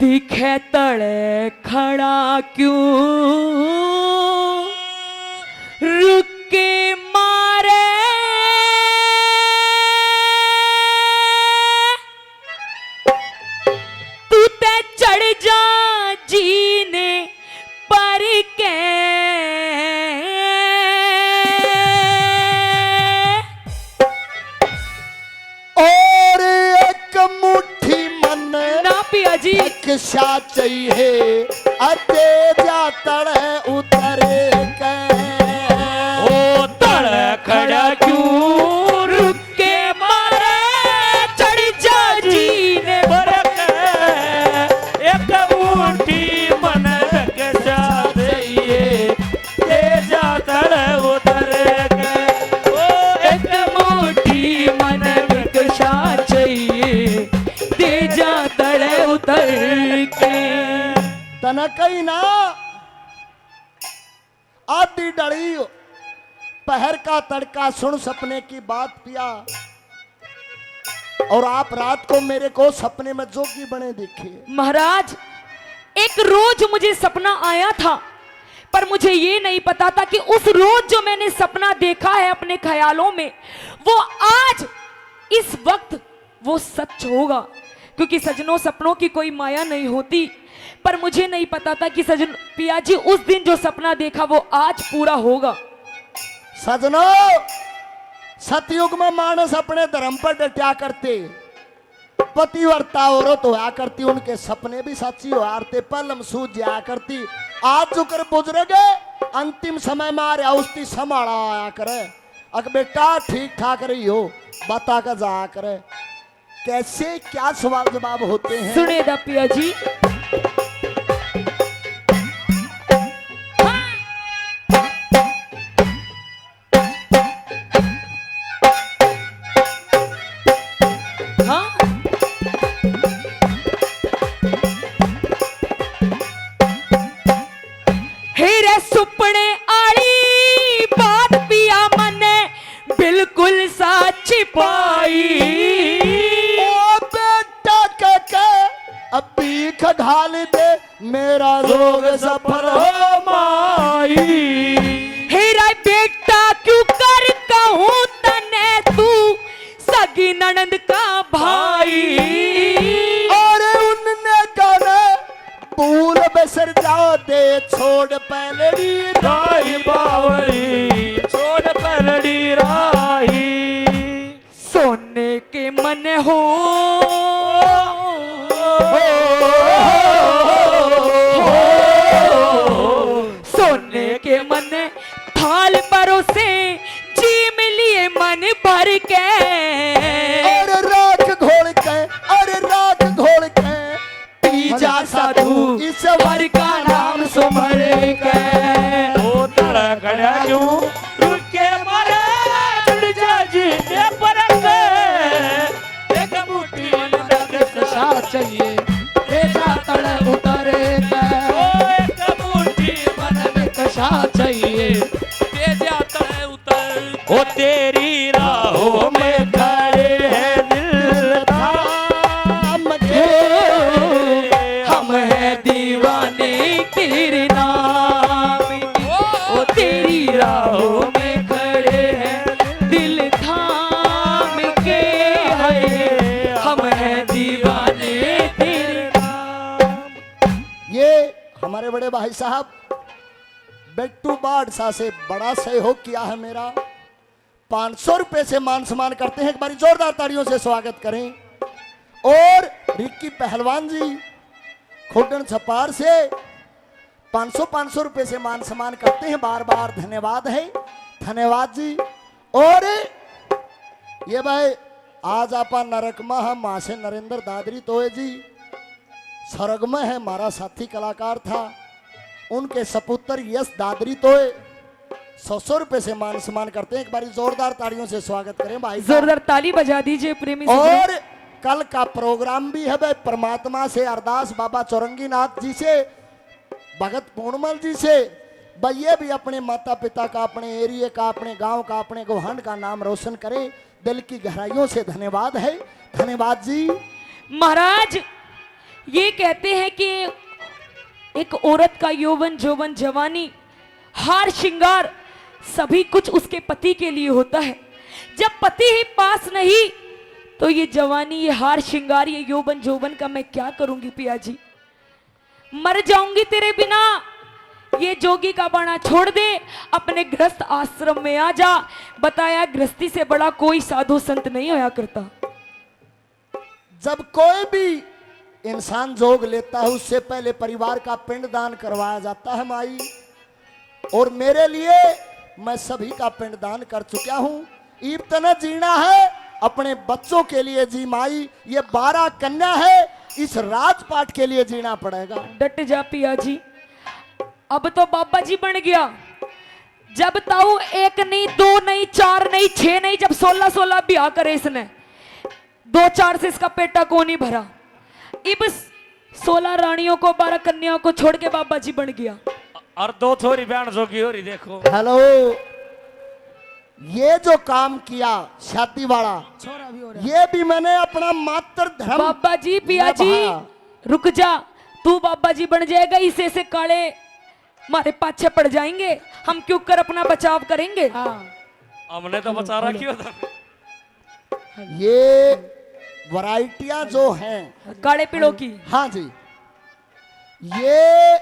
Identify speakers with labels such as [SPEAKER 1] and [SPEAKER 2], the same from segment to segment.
[SPEAKER 1] दिखे तड़े खड़ा क्यों रुक के मारे तू ते चढ़ जा जीने पर के
[SPEAKER 2] और एक मुट्ठी मन
[SPEAKER 1] ना पिया जी
[SPEAKER 2] सा चाहिए अते जा तड़े उतर के
[SPEAKER 1] ओ तड़ खड़ा क्यों रुक के मारे चढ़ जा जीने पर
[SPEAKER 3] एक मुट्ठी मन के साथ ये ते जातड़ उतर के
[SPEAKER 1] ओ एक मुट्ठी मन विकशा चाहिए दे जा तड़े उतर के
[SPEAKER 2] तनकई ना आधी डली पहर का तड़का सुन सपने की बात पिया और आप रात को मेरे को सपने में जोगी बने दिखे।
[SPEAKER 1] महाराज एक रोज मुझे सपना आया था पर मुझे ये नहीं पता था कि उस रोज जो मैंने सपना देखा है अपने ख्यालों में वो आज इस वक्त वो सच होगा, क्योंकि सजनों सपनों की कोई माया नहीं होती। पर मुझे नहीं पता था कि सजन पिया जी उस दिन जो सपना देखा वो आज पूरा होगा।
[SPEAKER 2] सजनों सतयुग में मानस अपने धर्म पर डटा करते, पतिव्रता औरत होया करती, उनके सपने भी सच्ची होते, पलम सूझ जाया करती। आज जो कर बुजुर्ग अंतिम समय में आ रहा उसकी संभाला आया करे। अगर बेटा ठीक ठाक रही हो बता कर जाया करे। कैसे क्या सवाल जवाब होते हैं
[SPEAKER 1] सुने दा पिया जी। सुपने आली बात पिया मने बिल्कुल सच्ची पाई।
[SPEAKER 2] ओ बेटा के अब पीठ ढाल दे मेरा रोग सफल हो माई।
[SPEAKER 1] हेरा बेटा क्यों कर कहूँ तने तू सगी ननंद का भाई।
[SPEAKER 2] और उनने गाने भूल बसर जाओ दे छोड़ पहलड़ी
[SPEAKER 3] राही बावली छोड़ पलड़ी राही।
[SPEAKER 1] सोने के मन हो सोने के मन थाल परोसे जी मिलिए मन भर के।
[SPEAKER 2] और राख घोल के और राख घोल के पी जा साधु इस वर का नाम सुमर के।
[SPEAKER 3] ओ तड़ खड़ा क्यों रुक के मारे चढ़ जा जीने पर के एक मुट्ठी मन के साथ
[SPEAKER 2] चाहिए बेटा तड़े उतरे
[SPEAKER 3] ओ एक मुट्ठी मन
[SPEAKER 2] कशा चाहिए
[SPEAKER 3] ते जातड़ उतर। ओ तेरी राहों में खड़े हैं दिल थाम के
[SPEAKER 1] हम है दीवाने तेरे नाम के। ओ तेरी राहों में खड़े हैं दिल थाम के है हम है दीवाने तेरे नाम।
[SPEAKER 2] ये हमारे बड़े भाई साहब बेट्टू बादशाह से बड़ा सहयोग किया है मेरा। 500 रुपए से मान सम्मान करते हैं, एक बारी जोरदार तालियों से स्वागत करें। और रिक्की पहलवान जी खोटन छपार से 500 रुपए से मान सम्मान करते हैं, बार बार धन्यवाद है, धन्यवाद जी। और ये भाई आज आपा नरकमा है मां से नरेंद्र दादरी तोए जी, स्वर्ग में है हमारा साथी कलाकार था, उनके सपुत्र यश दादरी तोए 100 रुपए से मान सम्मान करते हैं, एक बारी जोरदार तालियों से स्वागत करें भाई साहब।
[SPEAKER 1] जोरदार ताली बजा दीजिए प्रेमी।
[SPEAKER 2] और कल का प्रोग्राम भी है भाई परमात्मा से अरदास बाबा चौरंगी नाथ जी से, भगत पूर्णमल जी से, भाई ये भी अपने माता पिता का, अपने एरिया का, अपने गांव का, अपने गोहंड का नाम रोशन करे। दिल की गहराइयों से धन्यवाद है, धन्यवाद जी।
[SPEAKER 1] महाराज ये कहते हैं कि एक औरत का यौवन जौवन जवानी हार श्रृंगार सभी कुछ उसके पति के लिए होता है। जब पति ही पास नहीं तो ये जवानी, ये हार श्रृंगार, ये यौवन जौवन का मैं क्या करूंगी पिया जी। मर जाऊंगी तेरे बिना। ये जोगी का बाणा छोड़ दे, अपने गृहस्थ आश्रम में आ जा। बताया गृहस्थी से बड़ा कोई साधु संत नहीं होया करता।
[SPEAKER 2] जब कोई भी इंसान जोग लेता है उससे पहले परिवार का पिंडदान करवाया जाता है माई। और मेरे लिए मैं सभी का पिंडदान कर चुका हूं। इतना जीना है अपने बच्चों के लिए जी माई। ये 12 कन्या है, इस राजपाट के लिए जीना पड़ेगा।
[SPEAKER 1] डट जा पिया जी। अब तो बाबा जी बन गया। जब ताऊ 1 नहीं 2 नहीं 4 नहीं 6 नहीं, जब 16 ब्याह करे इसने, 2-4 से इसका पेटा को नहीं भरा। इब 16 रानियों को 12 कन्याओं को छोड़ के बाबा जी बन गया।
[SPEAKER 3] और 2 थोड़ी बहन जोगी हो रही देखो।
[SPEAKER 2] हेलो, ये जो काम किया शादी वाला, ये भी मैंने अपना मात्र धर्म।
[SPEAKER 1] बाबा जी पिया जी
[SPEAKER 2] निभाया।
[SPEAKER 1] रुक जा। तू बाबा जी बन जाएगा, इसे से काले हमारे पाछे पड़ जाएंगे। हम क्यों कर अपना बचाव करेंगे।
[SPEAKER 3] हमने तो बचा रखी था।
[SPEAKER 2] ये वैरायटियां जो हैं
[SPEAKER 1] काले पीड़ों की,
[SPEAKER 2] हाँ जी, ये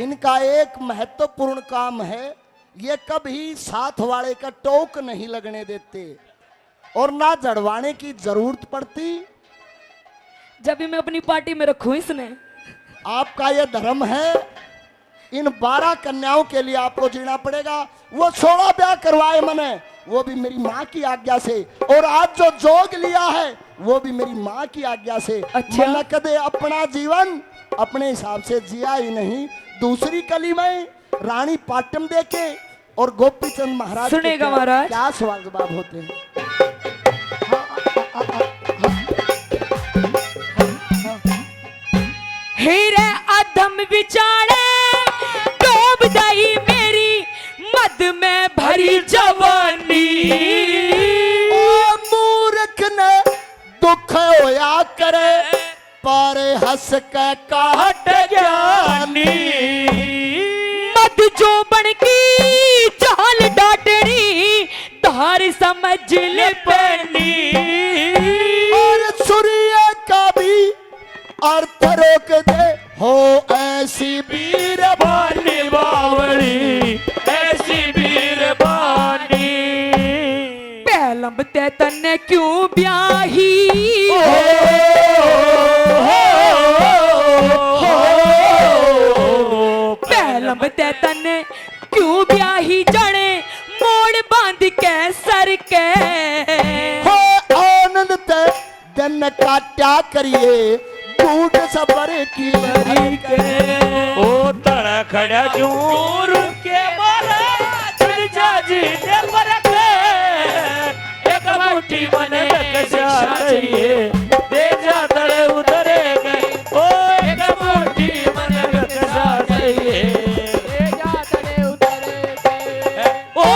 [SPEAKER 2] इनका एक महत्वपूर्ण काम है। ये कभी साथ वाले का टोक नहीं लगने देते और ना जड़वाने की जरूरत पड़ती।
[SPEAKER 1] जब भी मैं अपनी पार्टी में रखूं इसने।
[SPEAKER 2] आपका ये धर्म है। इन 12 कन्याओं के लिए आपको जीना पड़ेगा। वो 16 ब्याह करवाए मैंने, वो भी मेरी माँ की आज्ञा से। और आज जो जोग लिया है वो भी मेरी माँ की आज्ञा से।
[SPEAKER 1] अच्छा।
[SPEAKER 2] मैंने कदे अपना जीवन अपने हिसाब से जिया ही नहीं। दूसरी कली में रानी पाटम देके और गोपीचंद महाराज के
[SPEAKER 1] सुनेगा
[SPEAKER 2] क्या-
[SPEAKER 1] महाराज।
[SPEAKER 2] क्या सवाल जवाब होते हैं।
[SPEAKER 1] हीरे अधम विचारे डूब जाई मेरी मद में भरी जवानी।
[SPEAKER 2] ओ मूर्ख ने दुख होया करे पर हंस के काट ज्ञानी।
[SPEAKER 1] मद जो बन की चाल डाटनी धार समझ ले पैनी।
[SPEAKER 2] और सूर्य का भी अर्थ रोक दे हो ऐसी वीर
[SPEAKER 3] बानी बावली ऐसी वीर बानी।
[SPEAKER 1] पहलम ते तन्ने क्यों ब्याही। पहलम ते तन्ने क्यों ब्याही जड़े मोड़ बांध के सर के।
[SPEAKER 2] हो आनंद ते दिन काट्या करिए झूठ सबर की भरी के।
[SPEAKER 3] ओ तड़ा खड़ा क्यों रुके मारा चल जा जी दे परक। एक मुट्ठी मन कशा चाहिए दे जा तड़े उतरे गए। ओ एक मुट्ठी मन कशा चाहिए दे जा तड़े उतरे गए।
[SPEAKER 1] ओ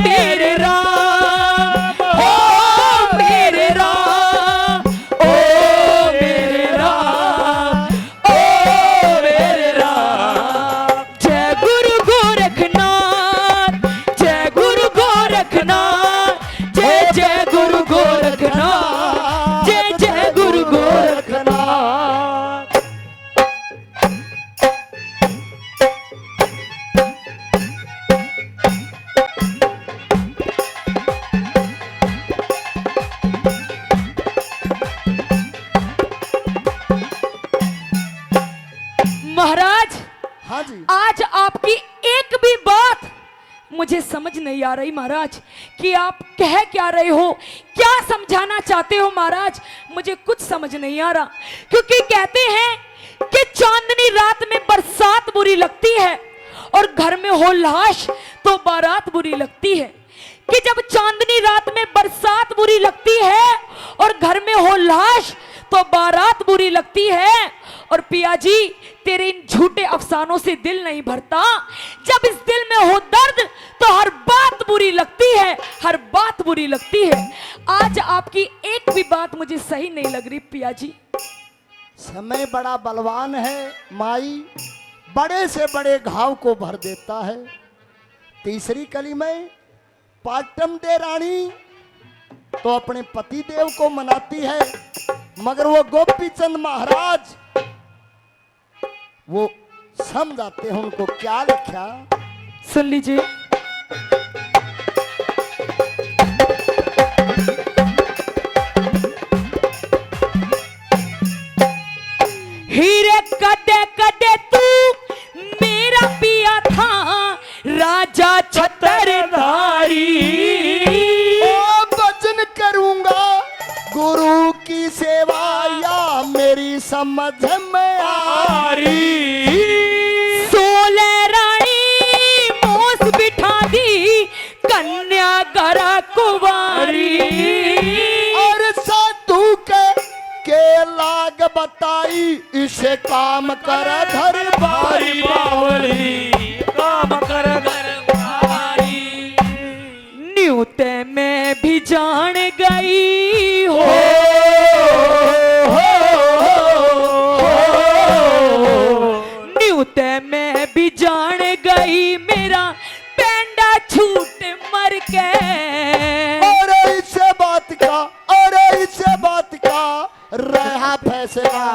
[SPEAKER 1] मेरे राम, ओ मेरे राम, ओ मेरे राम, ओ मेरे राम। जय गुरु गोरखनाथ, जय गुरु गोरखनाथ, जय जय गुरु गोरखनाथ, जय जय गुरु गोरखनाथ। महाराज,
[SPEAKER 2] हाँ जी।
[SPEAKER 1] आज आपकी एक भी बात मुझे समझ नहीं आ रही महाराज कि आप कह क्या रहे हो, क्या समझाना चाहते हो महाराज। मुझे कुछ समझ नहीं आ रहा। क्योंकि कहते हैं कि चांदनी रात में बरसात बुरी लगती है और घर में हो लाश तो बारात बुरी लगती है। कि जब चांदनी रात में बरसात बुरी लगती है और घर में हो लाश तो बारात बुरी लगती है। और पिया जी तेरे इन झूठे अफसानों से दिल नहीं भरता। जब इस दिल में हो दर्द तो हर बात बुरी लगती है, हर बात बुरी लगती है। आज आपकी एक भी बात मुझे सही नहीं लग रही पिया जी।
[SPEAKER 2] समय बड़ा बलवान है, माई बड़े से बड़े घाव को भर देता है। तीसरी कली में पाटम दे रानी तो अपने पति देव को मनाती है, मगर वो गोपी चंद महाराज वो समझाते हैं उनको क्या लिखा।
[SPEAKER 1] सुन लीजिए। हीरे कदे कदे तू मेरा पिया था, राजा छत्रधारी।
[SPEAKER 2] ओ भजन करूंगा गुरु की सेवा या मेरी समझ में आ रही।
[SPEAKER 1] 16 रानी मोस बिठा दी, कन्या गरा कुंवारी।
[SPEAKER 2] और साधु के लाग बताई, इसे काम कर धर भारी
[SPEAKER 3] बावली काम कर घर भारी।
[SPEAKER 1] न्यूते में भी जान गई हो, न्यूते में भी जान गई मेरा पेंडा छूट मर के।
[SPEAKER 2] और इसे बात का, और इसे बात का रहा फैसला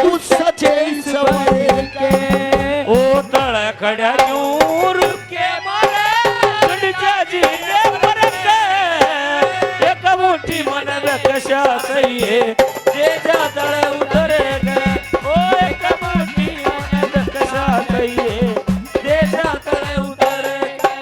[SPEAKER 2] उस सच्चे ईश्वर के।
[SPEAKER 3] ओ तळ खड्या चूर के मारे जाजी ने मरके। एक मुठी मन कशा सही है जे जा तळ उतरेगा। ओ एक मुठी मन कशा सही है जे जा तळ उतरेगा।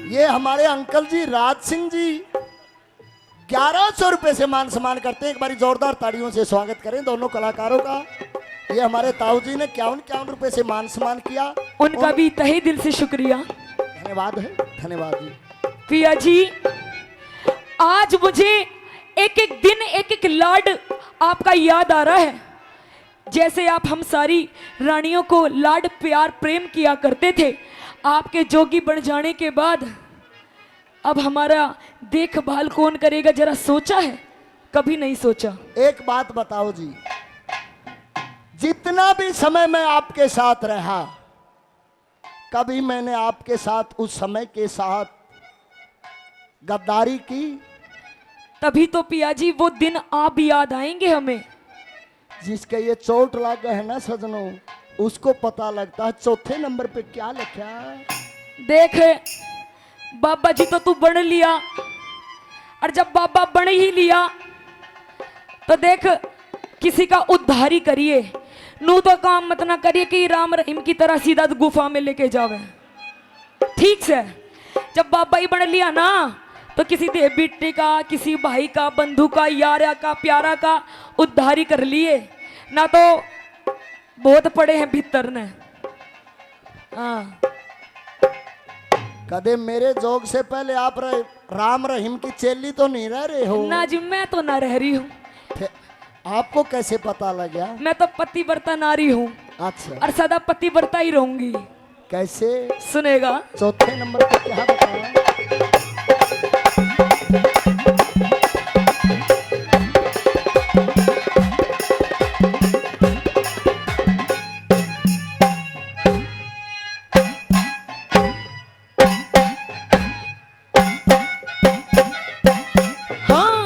[SPEAKER 2] ये हमारे अंकल जी राज सिंह जी 1100 रुपए से मान सम्मान करते हैं। एक बारी जोरदार तालियों से स्वागत करें दोनों कलाकारों का। ये हमारे ताऊ जी ने 51 रुपए से मान सम्मान किया,
[SPEAKER 1] उनका भी तहे दिल से शुक्रिया।
[SPEAKER 2] धन्यवाद है, धन्यवाद जी।
[SPEAKER 1] पिया जी, आज मुझे एक एक दिन एक एक लाड आपका याद आ रहा है। जैसे आप हम सारी रानियों को लाड प्यार प्रेम किया करते थे, आपके जोगी बन जाने के बाद अब हमारा देखभाल कौन करेगा, जरा सोचा है? कभी नहीं सोचा।
[SPEAKER 2] एक बात बताओ जी, जितना भी समय मैं आपके साथ रहा, कभी मैंने आपके साथ उस समय के साथ गद्दारी की?
[SPEAKER 1] तभी तो पिया जी वो दिन आप याद आएंगे हमें।
[SPEAKER 2] जिसके ये चोट लग गए है ना सजनों, उसको पता लगता है चौथे नंबर पे क्या लिखा है।
[SPEAKER 1] देख बाबा जी तो तू बन लिया, और जब बाबा बन ही लिया तो देख किसी का उद्धार ही करिए, नू तो काम मत ना करिए कि राम रहीम की तरह सीधा गुफा में लेके जावे। ठीक से जब बाबा ही बन लिया ना, तो किसी दे बेटे का, किसी भाई का, बंधु का, यारा का, प्यारा का उद्धार ही कर लिए ना, तो बहुत पड़े हैं भीतर ने। हाँ,
[SPEAKER 2] कदे मेरे जोग से पहले आप राम रहीम की चेली तो नहीं रह रहे हो
[SPEAKER 1] ना जी, मैं तो ना रह रही हूँ।
[SPEAKER 2] आपको कैसे पता लगा?
[SPEAKER 1] मैं तो पतिव्रता नारी हूँ
[SPEAKER 2] अच्छा,
[SPEAKER 1] और सदा पतिव्रता ही रहूंगी।
[SPEAKER 2] कैसे?
[SPEAKER 1] सुनेगा।
[SPEAKER 2] चौथे नंबर पे क्या बताया?
[SPEAKER 1] हाँ,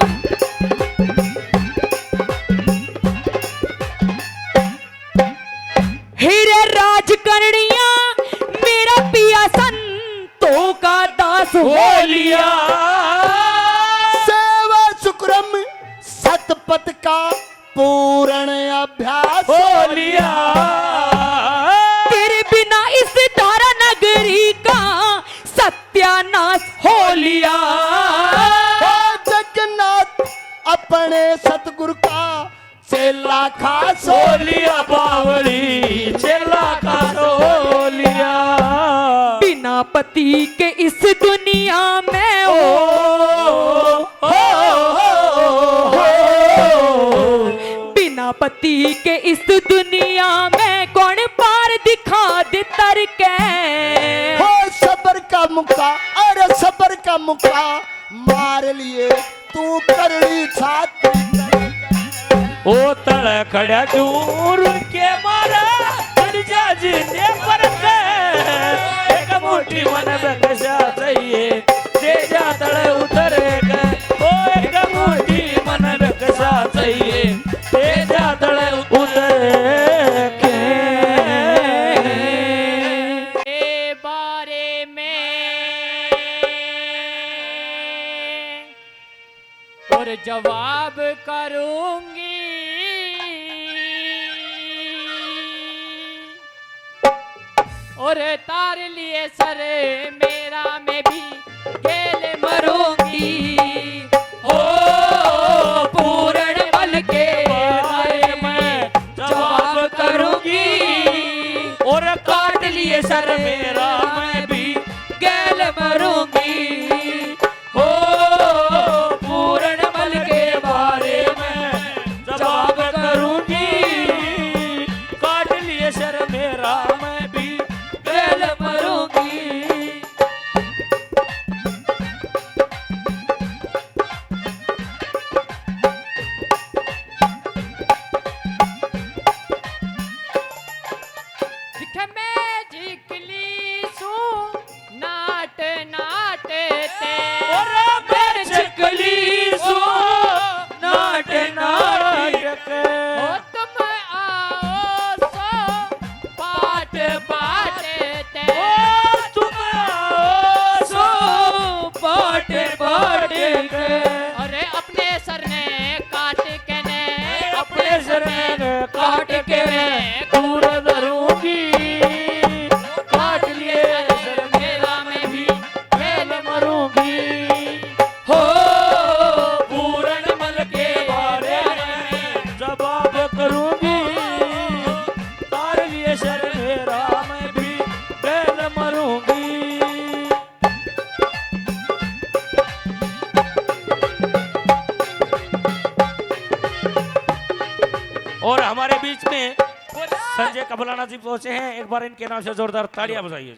[SPEAKER 1] हीरे राज करनिया मेरा पिया संतों का दास हो लिया।
[SPEAKER 2] सेवा सुक्रम सतपथ का पूर्ण अभ्यास
[SPEAKER 3] हो लिया।
[SPEAKER 1] तेरे बिना इस धारा नगरी का सत्यानाश हो लिया।
[SPEAKER 2] बने सतगुरु का चेला खास हो
[SPEAKER 3] सोलिया बावली चेला का सोलिया।
[SPEAKER 1] बिना पति के इस दुनिया में
[SPEAKER 3] ओ,
[SPEAKER 1] हो,
[SPEAKER 3] हो,
[SPEAKER 1] बिना पति के इस दुनिया में कौन पार दिखा दे तर के।
[SPEAKER 2] हो सबर का मुक्का, अरे सबर का मुक्का मार लिए तू करड़ी छाती।
[SPEAKER 3] ओ तड़ खड़ा दूर के मारा जी ने पर के एक मुट्ठी मन बकसा चाहिए दे जा तड़ उतरे के। ओ एक मुट्ठी मन बकसा चाहिए दे जा तड़ उतरे के।
[SPEAKER 4] ए बारे में और जवाब करूंगी और तार लिए सर मेरा मैं भी खेल मरूंगी।
[SPEAKER 3] ओ पूर्ण बल के बारे में जवाब करूंगी और काट लिए सर मेरा मैं भी गैल मरूंगी। हो पूर्ण बल के बारे में जवाब करूंगी काट लिए सर मेरा मैं भी गैल मरूंगी।
[SPEAKER 4] दिख में झिकली सू नाट नाट ते
[SPEAKER 3] और मैं चकली सो नाट नाटक
[SPEAKER 4] हो तुम आओ सो पाट पाट ते
[SPEAKER 3] ओ तुम आओ सो पाट पाट के।
[SPEAKER 4] अरे अपने सर ने काट के ने
[SPEAKER 3] अपने सर में काट के दूर धरूंगी काट लिए सर मेरा मैं भी खेल मरूंगी। हो पूर्ण बल के बारे में जवाब करूंगी तार लिए सर मेरा मैं भी खेल मरूंगी। और हमारे बीच में संजय कबलाना जी पहुंचे हैं, एक बार इनके नाम से जोरदार तालियां बजाइए।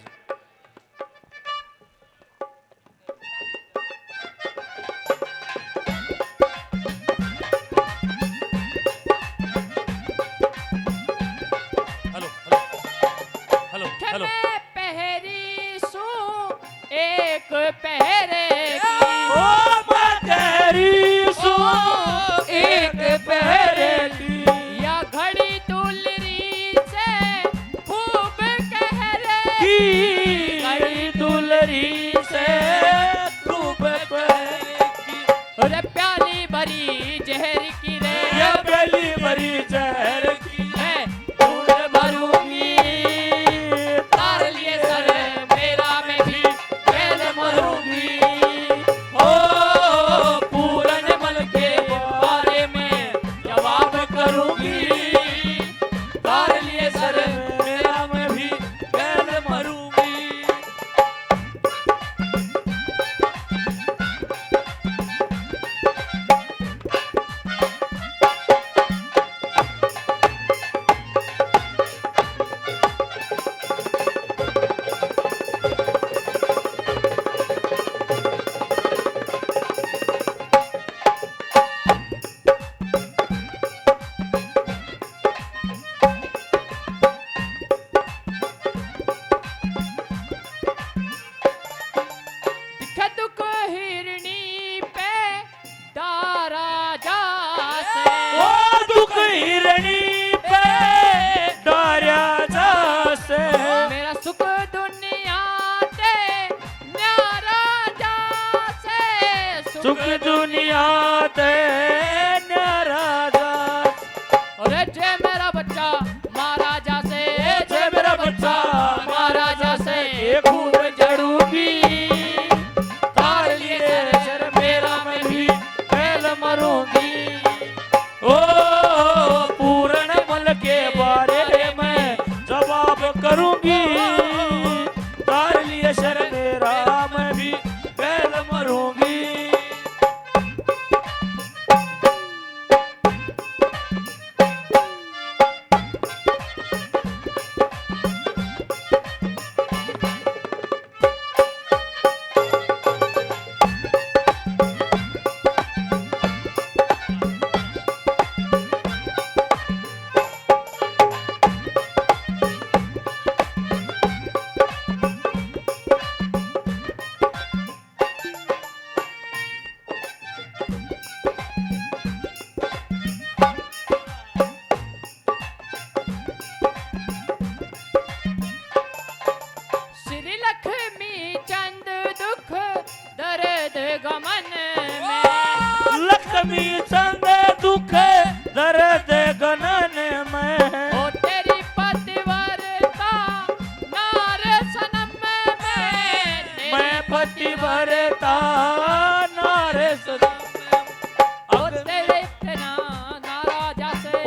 [SPEAKER 3] हेलो हेलो हेलो
[SPEAKER 4] मैं पहरी सू एक पहरे की
[SPEAKER 3] ओ मैं तेरी सो एक पहरे की
[SPEAKER 4] या घड़ी दुलरी से खूब कह रहे
[SPEAKER 3] की घड़ी दुलरी से खूब पहरे की।
[SPEAKER 4] अरे प्याली भरी जहर की रे
[SPEAKER 3] ये बेली भरी जहर की
[SPEAKER 4] मैं
[SPEAKER 3] ढूंढ भरूंगी
[SPEAKER 4] तार लिए सर मेरा मैं भी
[SPEAKER 3] खेल मरूंगी। ओ पूर्ण बल के बारे में जवाब करूंगी तार लिए सर मेरा मैं भी खेल मरूंगी।
[SPEAKER 4] दिखा दुख हिरनी पे दारा जा से
[SPEAKER 3] ओ दुख हिरणी पे डार्या जासे
[SPEAKER 4] मेरा सुख दुनिया ते न्यारा जा से
[SPEAKER 3] सुख दुनिया ते न्यारा जास।
[SPEAKER 4] अरे जे मेरा बच्चा महाराजा से
[SPEAKER 3] जे मेरा बच्चा महाराजा से खूब जड़ूंगी तार लिए सर मेरा मैं भी खेल मरूंगी।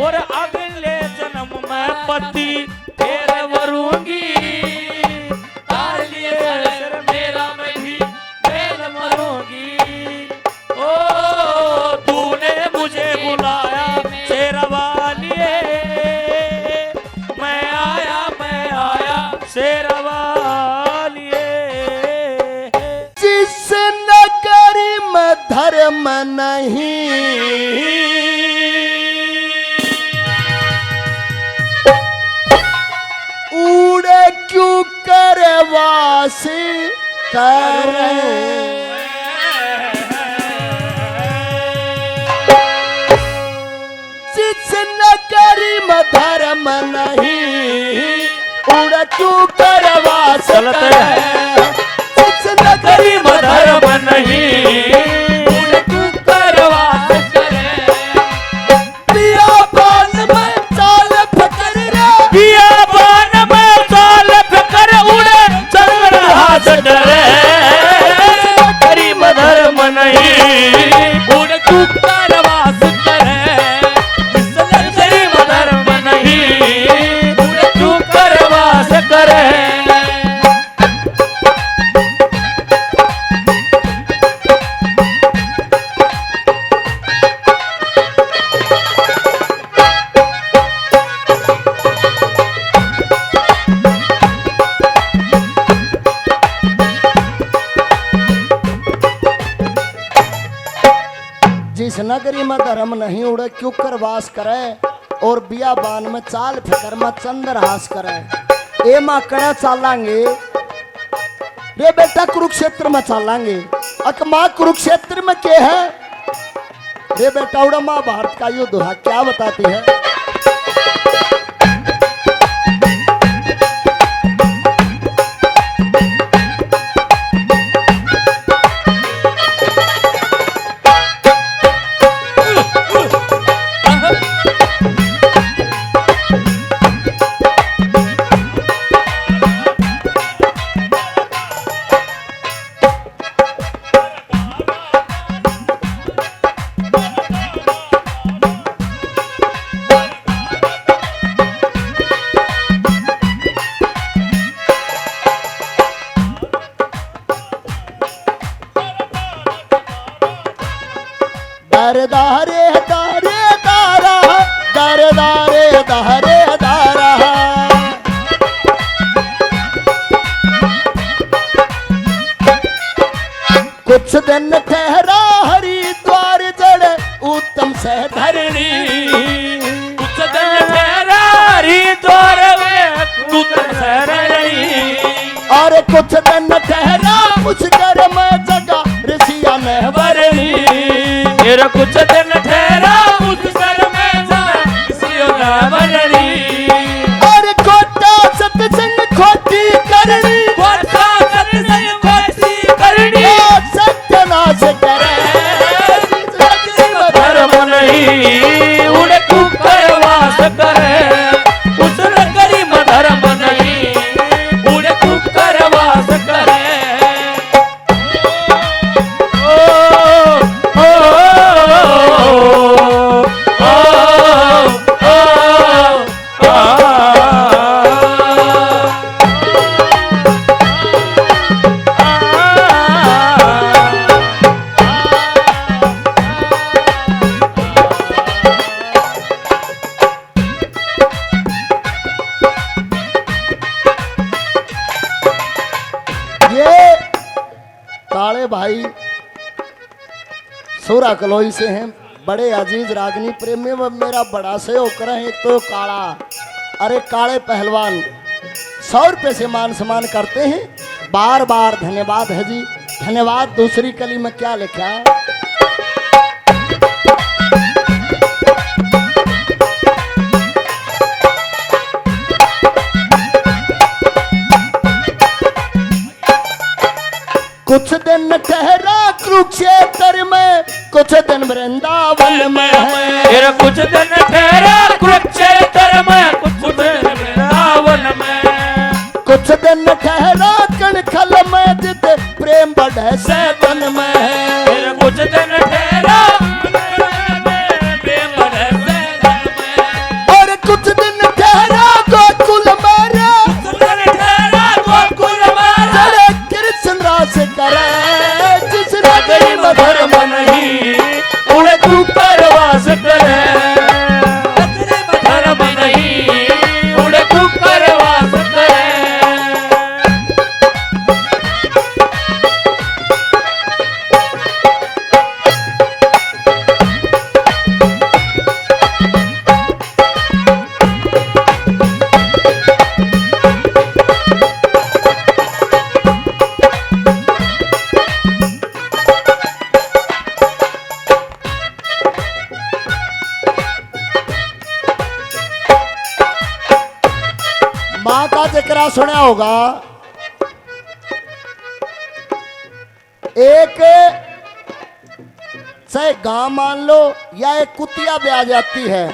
[SPEAKER 3] और अगले जन्म में पति फिर मरूंगी।
[SPEAKER 4] तार लिए सर मेरा मैं भी मेल मरूंगी।
[SPEAKER 3] ओ तूने मुझे बुलाया शेरवालिए, मैं आया शेरवालिए।
[SPEAKER 2] जिस नगरी में धर्म नहीं, उड़े क्यों करे वासी करे। जिस नगरी में धर्म नहीं, उड़े क्यों करे वासी
[SPEAKER 3] चलते
[SPEAKER 2] करे। जिस नगरी में
[SPEAKER 3] धर्म नहीं
[SPEAKER 4] उड़ तू करवास करे।
[SPEAKER 2] बियाबान में चाल फकर रे,
[SPEAKER 3] बियाबान में चाल कर उड़े चल रहा डरे। करीम धर्म नहीं
[SPEAKER 4] उड़ तू करवास करे।
[SPEAKER 3] करीम धर्म नहीं उड़ तू करवास करे।
[SPEAKER 2] जिस नगरी में धर्म नहीं उड़े क्यों कर वास करे, और बियाबान में चाल फिकर में चंद्रहास करे। ए माँ कड़ा चालांगे रे बेटा, कुरुक्षेत्र में चालांगे। अक माँ कुरुक्षेत्र में क्या है रे बेटा? उड़ा माँ भारत का युद्ध हुआ, क्या बताती है? दारे दारे दारे दारा, दारे दारे दारे दारा। कुछ दिन ठहरा हरिद्वार जड़े उत्तम से धरणी।
[SPEAKER 3] कुछ दिन ठहरा हरिद्वार में दूत शरणी।
[SPEAKER 2] और कुछ दिन ठहरा मुझकर में जगह ऋषिया ने वरणी।
[SPEAKER 3] फिर कुछ दिन ठहरा उस सर में जा किसी ना बननी।
[SPEAKER 2] और खोटा सत्संग खोटी करनी,
[SPEAKER 3] खोटा सत्संग खोटी करनी।
[SPEAKER 2] सत्यानाश करे।
[SPEAKER 3] धर्म नहीं उड़े तू करवास करे। उस नगरी में धर्म नहीं उड़े तू करवास करे। ओ ओ
[SPEAKER 2] ये काले भाई सूरा कलोई से हैं, बड़े अजीज रागनी प्रेमी में मेरा बड़ा सहयोग करें। एक तो काला, अरे काले पहलवान 100 रुपये से मान सम्मान करते हैं, बार बार धन्यवाद है जी, धन्यवाद। दूसरी कली में क्या लिखा है? कुछ दिन ठहरा कुरुक्षेत्र में, कुछ दिन वृंदावन में है।
[SPEAKER 3] फिर कुछ दिन ठहरा कुरुक्षेत्र में, कुछ दिन वृंदावन में।
[SPEAKER 2] कुछ दिन ठहरा कणखल में, जित प्रेम बढ़े सैतन में है।
[SPEAKER 3] फिर कुछ दिन ठहरा प्रेम बढ़े सैतन में।
[SPEAKER 2] जकरा सुना होगा, एक चाहे गांव मान लो या एक कुतिया ब्याह जाती है,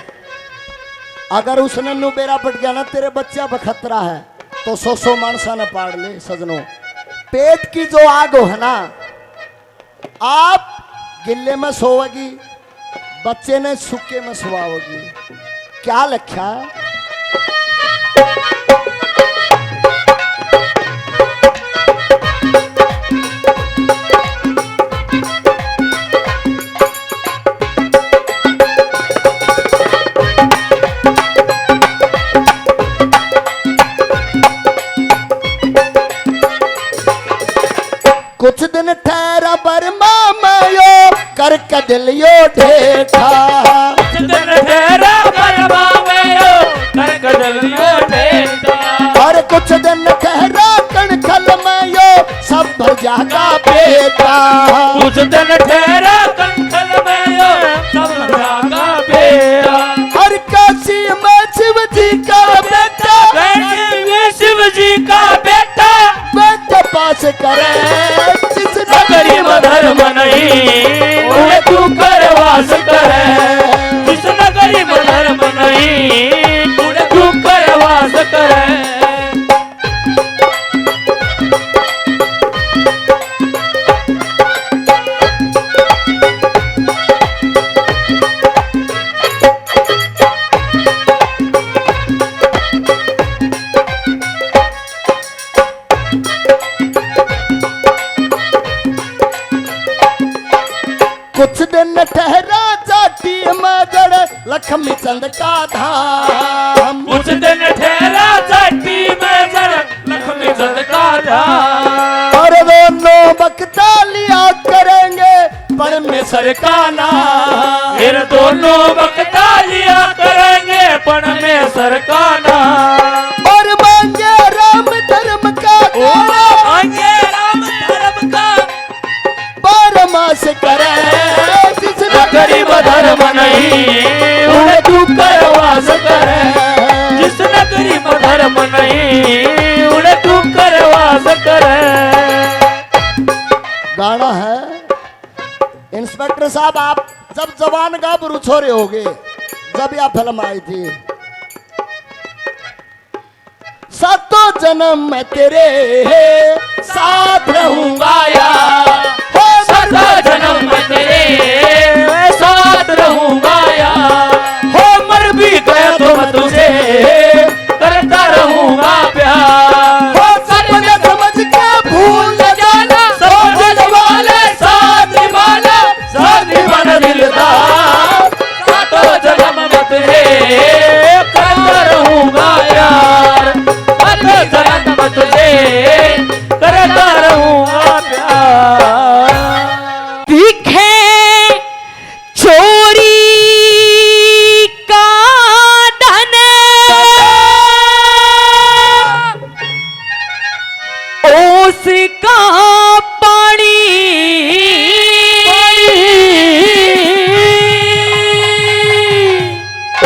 [SPEAKER 2] अगर उसने नु बेरा पट गया ना तेरे बच्चा पर खतरा है, तो 100 मानसा ने पाड़ ले सजनों। पेट की जो आग हो है ना, आप गिल्ले में सोओगी, बच्चे ने सूखे में सुवाओगी। क्या लिखा? कुछ दिन ठहरा बर्मा मायो कर कदलियो ढेठा,
[SPEAKER 3] कुछ दिन ठहरा बर्मा मायो कर कदलियो ढेठा,
[SPEAKER 2] और कुछ दिन ठहरा कणखल मायो सब भर जागा बेटा,
[SPEAKER 3] कुछ दिन ठहरा कणखल मायो सब भर जागा बेटा,
[SPEAKER 2] और काशी में शिव जी का बेटा,
[SPEAKER 3] काशी में शिव जी का बेटा
[SPEAKER 2] पास करे, जिस
[SPEAKER 3] गरीब धर्म नहीं उन्हें तू करवास करे, जिस गरीब धर्म नहीं उन्हें तू करवास करे।
[SPEAKER 2] कुछ दिन ठहरा जाटी मगर लक्ष्मी चंद का धाम,
[SPEAKER 3] कुछ दिन ठहरा जाटी मगर लक्ष्मी चंद का धाम,
[SPEAKER 2] और दोनों बकता लिया करेंगे परमेश्वर का नाम,
[SPEAKER 3] फिर दोनों बकता लिया करेंगे परमेश्वर का नाम,
[SPEAKER 2] और मांगे राम धर्म का
[SPEAKER 3] मांगे राम धर्म का
[SPEAKER 2] परमास करे,
[SPEAKER 3] गरीब धर्म नहीं उन्हें तू करवास करे, जिसने गरीब धर्म नहीं उन्हें तू करवास करे।
[SPEAKER 2] गाना है इंस्पेक्टर साहब, आप जब जवान गाभरू छोरे होगे, जब यह फिल्म आई थी, सातों जन्म मैं तेरे साथ रहूंगा यार,
[SPEAKER 3] सातों जन्म मैं तेरे साथ रहूंगा यार, हो मर भी गया तो मैं तुझे करता रहूंगा प्यार,
[SPEAKER 2] हो सपने समझ के भूल न जाना,
[SPEAKER 3] समझ वाले साथ निभाना, साथ निभाना दिलदार, सातों जन्म मैं तुझे करता रहूंगा यार, सातों जन्म मैं तुझे करता रहूंगा प्यार।
[SPEAKER 1] दिखे चोरी का धन, उसका पानी,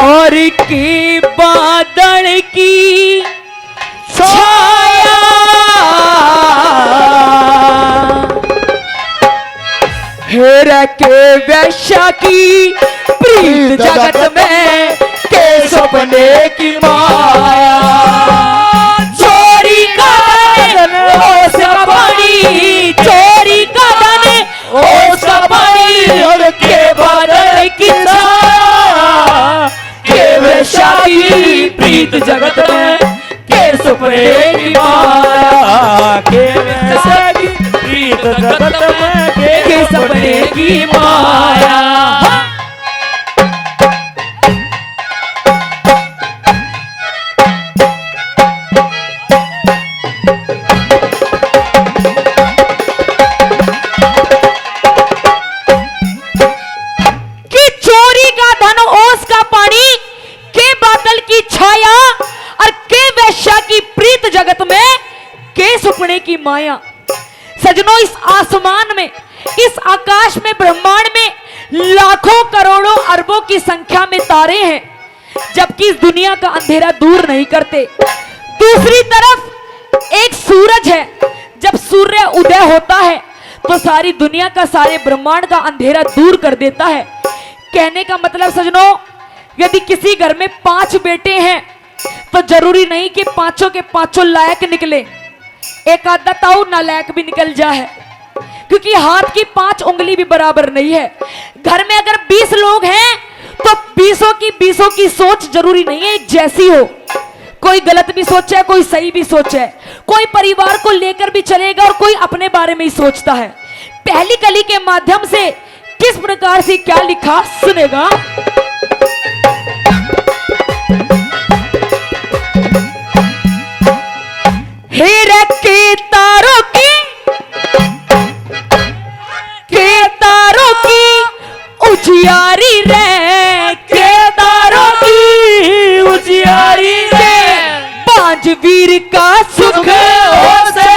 [SPEAKER 1] और की बादल की छाया, हेर के वैश्या की प्रीत जगत में के सपने की माया, चोरी का धन उसका पानी, चोरी का धन उसका पानी, और के बादल की छाया, के वैश्या की प्रीत जगत में के सपने की माया, के वैश्या की प्रीत जगत में के सपने की माया। कि चोरी का धन ओस का पानी, के बादल की छाया, और के वैश्या की प्रीत जगत में के सपने की माया। सजनों, इस आसमान में, इस आकाश में, ब्रह्मांड में लाखों करोड़ों अरबों की संख्या में तारे हैं, जबकि इस दुनिया का अंधेरा दूर नहीं करते। दूसरी तरफ एक सूरज है। जब सूर्य उदय होता है तो सारी दुनिया का, सारे ब्रह्मांड का अंधेरा दूर कर देता है। कहने का मतलब सजनों, यदि किसी घर में 5 बेटे हैं तो जरूरी नहीं कि पांचों के पांचों लायक निकले, एक आधा ताऊ नालायक भी निकल जाए, क्योंकि हाथ की 5 उंगली भी बराबर नहीं है। घर में अगर 20 लोग हैं तो 20 की सोच जरूरी नहीं है एक जैसी हो। कोई गलत भी सोचे, कोई सही भी सोचे, कोई परिवार को लेकर भी चलेगा और कोई अपने बारे में ही सोचता है। पहली कली के माध्यम से किस प्रकार से क्या लिखा सुनेगा। हीरे के तारों की उजियारी रे, के तारों की उजियारी रे, पांच वीर का सुख हो से,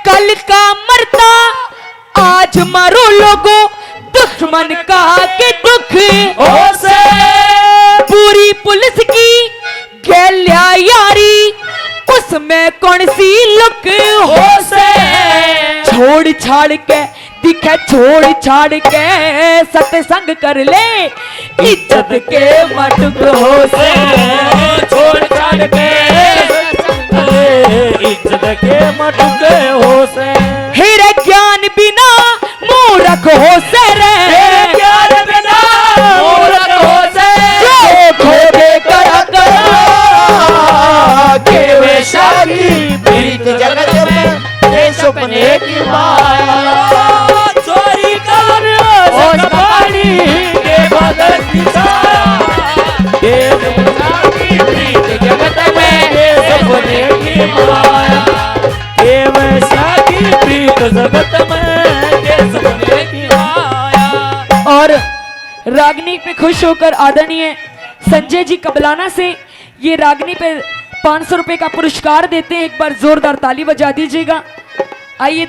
[SPEAKER 1] कल का मरता आज मरो लोगों, दुश्मन का के दुख हो से, पूरी पुलिस की गैल्या यारी, उसमें कौन सी लुक हो से, छोड़ छाड़ के दिखे, छोड़ छाड़ के सत्संग कर ले, इज्जत के मटक हो से,
[SPEAKER 3] छोड़ छाड़ के इज्जत के मटक हो से,
[SPEAKER 1] हीरे ज्ञान बिना मूर्ख हो से रे,
[SPEAKER 3] ज्ञान बिना मूर्ख हो से,
[SPEAKER 1] जो खोदे करा
[SPEAKER 3] के वैसा की प्रीत जगत में ये सपने की माया, चोरी कर सवारी के बदल की छाया, के वैसा की प्रीत जगत में ये सपने की माया, के वैसा की प्रीत जगत में ये सपने की माया।
[SPEAKER 1] और रागनी पे खुश होकर आदरणीय संजय जी कबलाना से ये रागनी पे 500 रुपए का पुरस्कार देते हैं। एक बार जोरदार ताली बजा दीजिएगा। आइए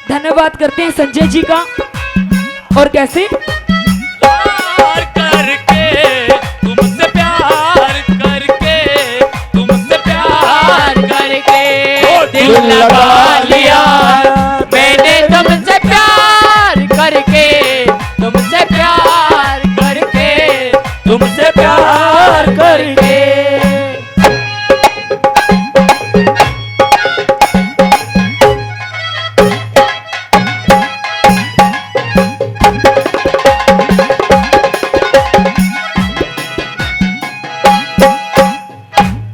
[SPEAKER 1] धन्यवाद करते हैं संजय जी का। और कैसे
[SPEAKER 3] प्यार करके तुमसे, प्यार करके तुमसे, प्यार करके दिल लगा लिया मैंने तुमसे, प्यार करके तुमसे, प्यार करके तुमसे, प्यार करके।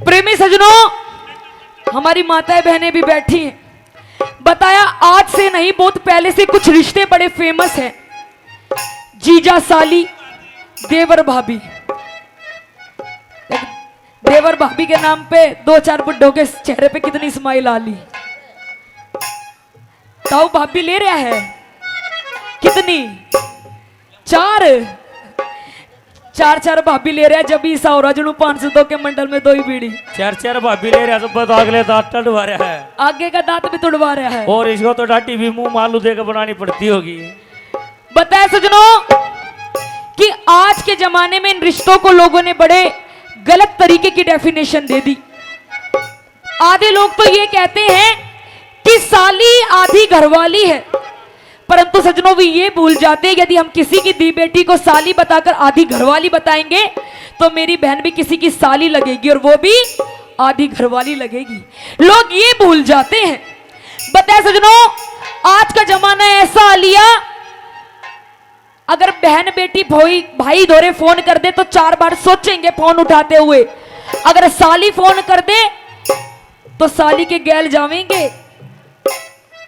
[SPEAKER 1] प्रेमी सजनों, हमारी माताएं बहनें भी बैठी हैं। बताया आज से नहीं, बहुत पहले से कुछ रिश्ते बड़े फेमस हैं। जीजा साली, देवर भाभी। देवर भाभी के नाम पे 2-4 बुड्ढों के चेहरे पे कितनी स्माइल आ ली। ताऊ भाभी ले रहा है कितनी, 4 भाभी ले रहा है। जब ईसा हो रहा जणू 502 के मंडल में 2 ही बीड़ी,
[SPEAKER 3] 4 भाभी ले रहा है, तो अगले दांत टूटवा रहा है,
[SPEAKER 1] आगे का दांत भी तुड़वा रहा है।
[SPEAKER 3] और इसको तो डाटी भी मुंह मालू देकर बनानी पड़ती होगी।
[SPEAKER 1] बताया सजनों कि आज के जमाने में इन रिश्तों को लोगों ने बड़े गलत तरीके की डेफिनेशन दे दी। आधे लोग तो ये कहते हैं कि साली आधी घरवाली है, परंतु सजनों भी ये भूल जाते हैं यदि हम किसी की दी बेटी को साली बताकर आधी घरवाली बताएंगे तो मेरी बहन भी किसी की साली लगेगी और वो भी आधी घरवाली लगेगी। लोग ये भूल जाते हैं। बताया सजनों, आज का जमाना ऐसा आ लिया, अगर बहन बेटी भाई दोरे फोन कर दे तो 4 बार सोचेंगे फोन उठाते हुए। अगर साली फोन कर दे तो साली के गैल जावेंगे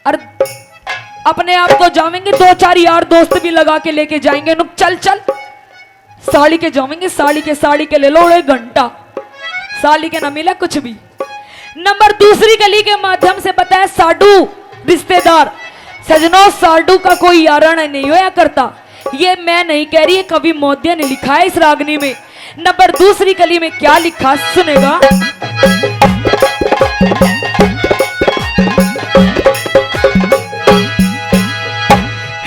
[SPEAKER 1] और अपने आप को जावेंगे, 2-4 यार दोस्त भी लगा के लेके जाएंगे। नुक चल साली के जावेंगे, साड़ी के ले लो 1 घंटा, साली के ना मिला कुछ भी। नंबर दूसरी गली के माध्यम से बताया साडू रिश्तेदार। सजनों, साडू का कोई याराना नहीं होया करता, ये मैं नहीं कह रही है, कवि मोदिया ने लिखा है इस रागनी में। नंबर दूसरी गली में क्या लिखा सुनेगा।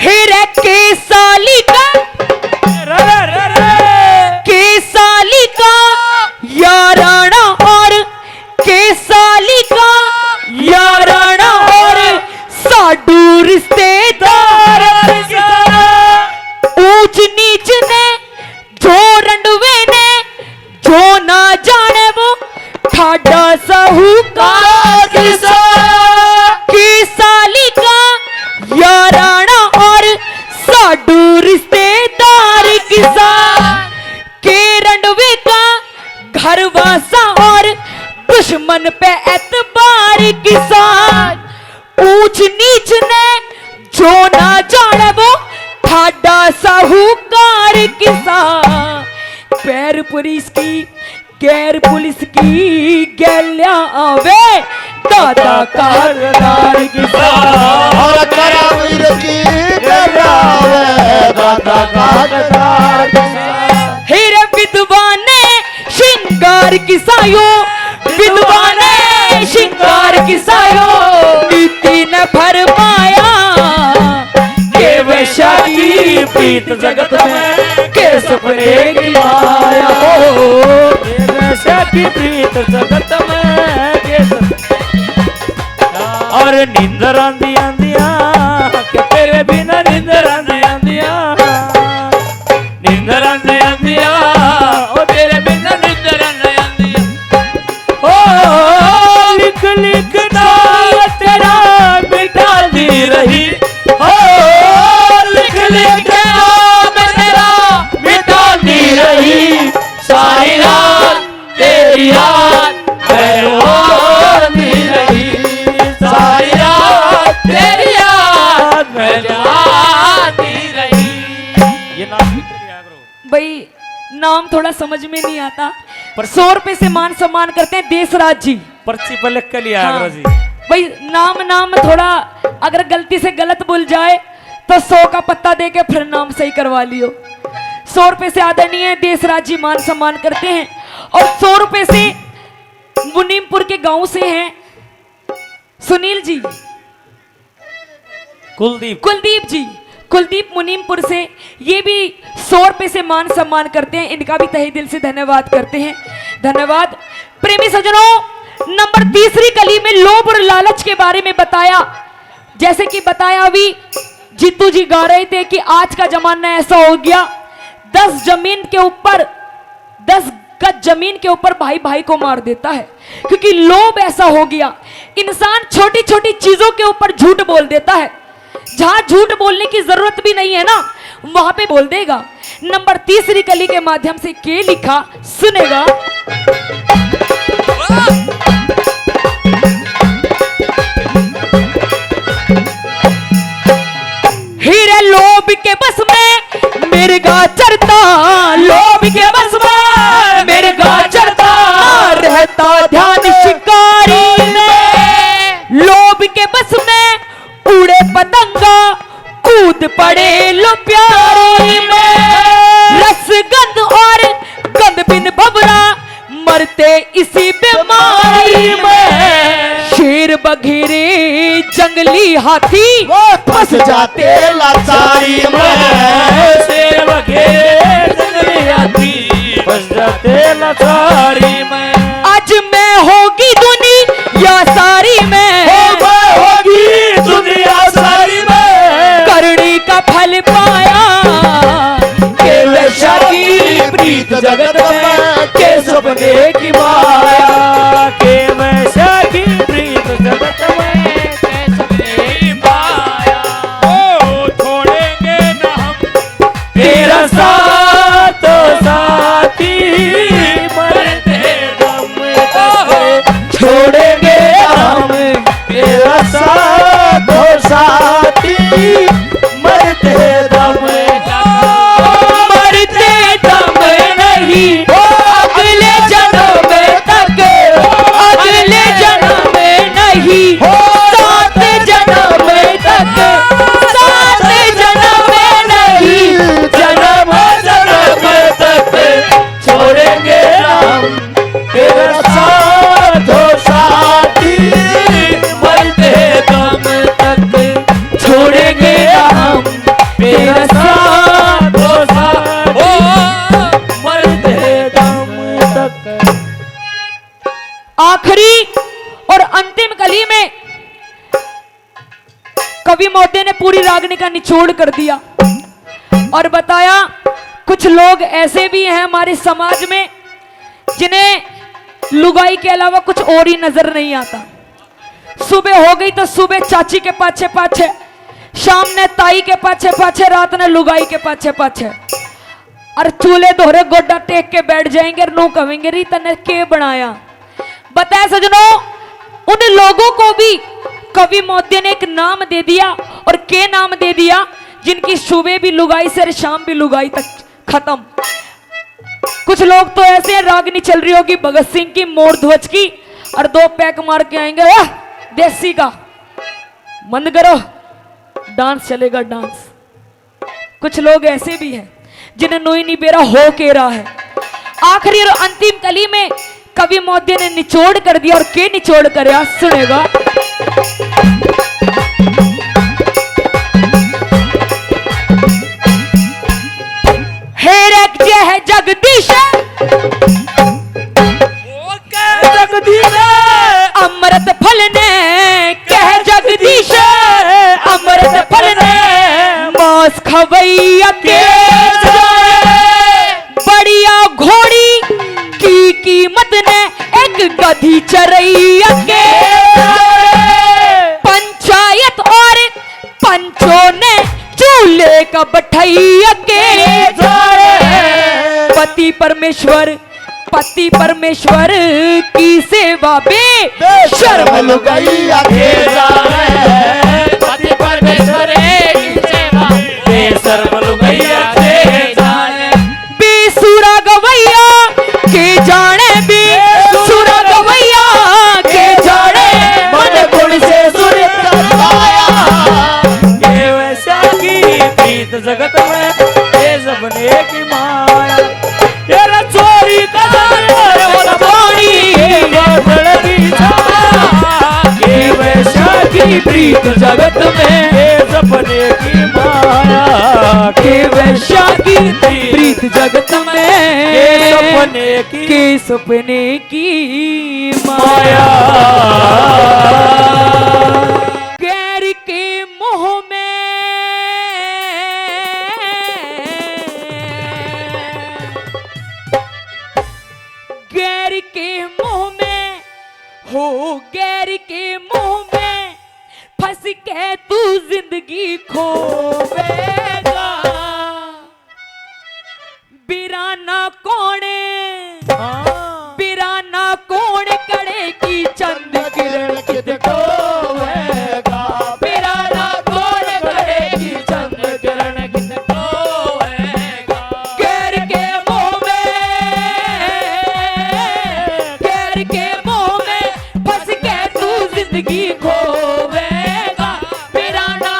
[SPEAKER 1] हीरे के साली का, के साली का याराना और के साली साहूकार की साली का याराना और साडू रिश्तेदार किसान के रंडवे का घर वासा और दुश्मन पे एतबार किसान ऊंच नीच ने जो ना जाने वो ठाडा साहूकार किसान पैर पुलिस की गैर पुलिस की गैल्या आवे दादा कारदार किसान
[SPEAKER 2] और करावीर की गरावे दादा कारदार किसान।
[SPEAKER 1] हेरे विद्वाने श्रृंगार किसायो विद्वाने श्रृंगार किसायो नीति ने फरमाया के वैशा की प्रीत जगत में के सपने की माया
[SPEAKER 3] वैसा की प्रीत जगत में और नींदर आंदी आंदिया के तेरे बिना नींदर आंदी आंदिया नींदर आंदी आंदिया ओ तेरे बिना नींदर आंदी आंदिया ओ लिख लिख नाम तेरा मिटा दी रही ओ लिख लिख नाम तेरा मिटा दी रही सारी रात तेरी याद मेरी रही सारी रात तेरी याद मेरी रही। ये नाम लिख के दिया करो
[SPEAKER 1] भाई नाम थोड़ा समझ में नहीं आता पर 100 रुपए से मान सम्मान करते हैं देशराज जी
[SPEAKER 3] पर्ची पर लिख के लिया
[SPEAKER 1] हाँ।
[SPEAKER 3] करो जी।
[SPEAKER 1] भाई नाम थोड़ा अगर गलती से गलत बोल जाए तो 100 का पत्ता दे के फिर नाम सही करवा लियो 100 रुपए से आदरणीय देशराज जी मान सम्मान करते हैं और 100 रुपए से मुनीमपुर के गांव से हैं सुनील जी कुलदीप मुनीमपुर से ये भी 100 रुपए से मान सम्मान करते हैं इनका भी तहे दिल से धन्यवाद करते हैं धन्यवाद। प्रेमी सज्जनों नंबर 3री कली में लोभ और लालच के बारे में बताया जैसे कि बताया अभी जीतू जी गा रहे थे कि आज का जमाना ऐसा हो गया 10 गज जमीन के ऊपर भाई भाई को मार देता है क्योंकि लोभ ऐसा हो गया इंसान छोटी छोटी चीजों के ऊपर झूठ बोल देता है जहां झूठ बोलने की जरूरत भी नहीं है ना वहां पे बोल देगा। नंबर 3री कली के माध्यम से के लिखा सुनेगा हीरे लोभ के बस में मिर्गा चरता लोभ के बस में मिर्गा चरता रहता ध्यान शिकारी में लोभ के बस में उड़े पतंगा कूद पड़े लो प्यारी में रस गंध और गंध बिन भबरा मरते इसी बीमारी में शेर बघेरे जंगली हाथी
[SPEAKER 2] फंस जाते लाचारी में
[SPEAKER 3] शेर वगैरह जंगली हाथी फंस जाते लाचारी में
[SPEAKER 1] आज मैं होगी दुनिया सारी में
[SPEAKER 3] होगी दुनिया सारी में
[SPEAKER 1] करनी का फल पाया के वैशा की प्रीत जगत में के सपने की माया
[SPEAKER 3] के वैसा की प्रीत जगत में के सपने की माया ओ छोड़ेंगे न हम तेरा साथ साथी मरते दम तक
[SPEAKER 1] छोड़ेंगे हम
[SPEAKER 3] तेरा साथ साथी मरते दम
[SPEAKER 1] मरते दम नहीं अगले जन्म तक अगले जन्म नहीं सात जन्म तक सात जन्म नहीं जन्म
[SPEAKER 3] जन्म तक छोड़ेंगे हम तेरा साथ साथी मरते दम तक
[SPEAKER 1] छोड़ेंगे हम
[SPEAKER 3] तेरा साथ साथी मरते दम तक।
[SPEAKER 1] आखिरी और अंतिम कली में कवि महोदय ने पूरी रागनी का निचोड़ कर दिया और बताया कुछ लोग ऐसे भी हैं हमारे समाज में जिन्हें लुगाई के अलावा कुछ और ही नजर नहीं आता। सुबह हो गई तो सुबह चाची के पाछे पाछे, शाम ने ताई के पाछे पाछे, रात ने लुगाई के पाछे पाछे। और चूल्हे दोहरे गोड्डा टेक के बैठ जाएंगे और नू कहेंगे री तने के बनाया। बताए सजनों, उन लोगों को भी कवि महोदय ने एक नाम दे दिया। और के नाम दे दिया? जिनकी सुबह भी लुगाई से और शाम भी लुगाई तक खत्म। कुछ लोग तो ऐसे हैं, रागनी चल रही होगी भगत सिंह की, मोर ध्वज की, और 2 पैक मार के आएंगे देसी का, बंद करो डांस चलेगा डांस। कुछ लोग ऐसे भी हैं जिन्हें नोई नहीं बेरा हो के रहा है। आखिरी और अंतिम कली में कवि महोदय ने निचोड़ कर दिया। और के निचोड़ कर सुनेगा। हेरक जय जगदीश
[SPEAKER 3] जगदीश
[SPEAKER 1] अमृत फल ने कह जगदीश, अमृत फल ने मांस खवैया के बढ़िया घोड़ी की कीमत ने एक गधी चरैया के। पंचायत और पंचों ने चूल्हे का बैठैया के। पति परमेश्वर की सेवा बे शर्म लुगाइया के जाने।
[SPEAKER 4] पति परमेश्वर की सेवा
[SPEAKER 3] बेशर्म लुगाइया के जाने।
[SPEAKER 1] बेसुरा गवैया के जाने, बेसुरा गवैया के जाने, मन गुण से सुर करवाया।
[SPEAKER 3] ये वैसा की प्रीत जगत में ये सबने की माया। तेरा चोरी का ये वैसा की प्रीत जगत में ये सपने की माया।
[SPEAKER 1] के वैश्या की प्रीत जगत में
[SPEAKER 3] ये सपने की
[SPEAKER 1] के सपने की
[SPEAKER 3] माया।
[SPEAKER 1] गैर के मोह में गैर के मुंह में हो, गैर के मुंह में फंस के तू जिंदगी खोवेगा। बिराना कौने बिराना कौन करे की चंद किरण कित खोवेगा। बिराना कौन करे की चंद किरण कित खोवेगा। गैर के मुंह में गैर के मुंह में फंस के तू जिंदगी खोवेगा। बिराना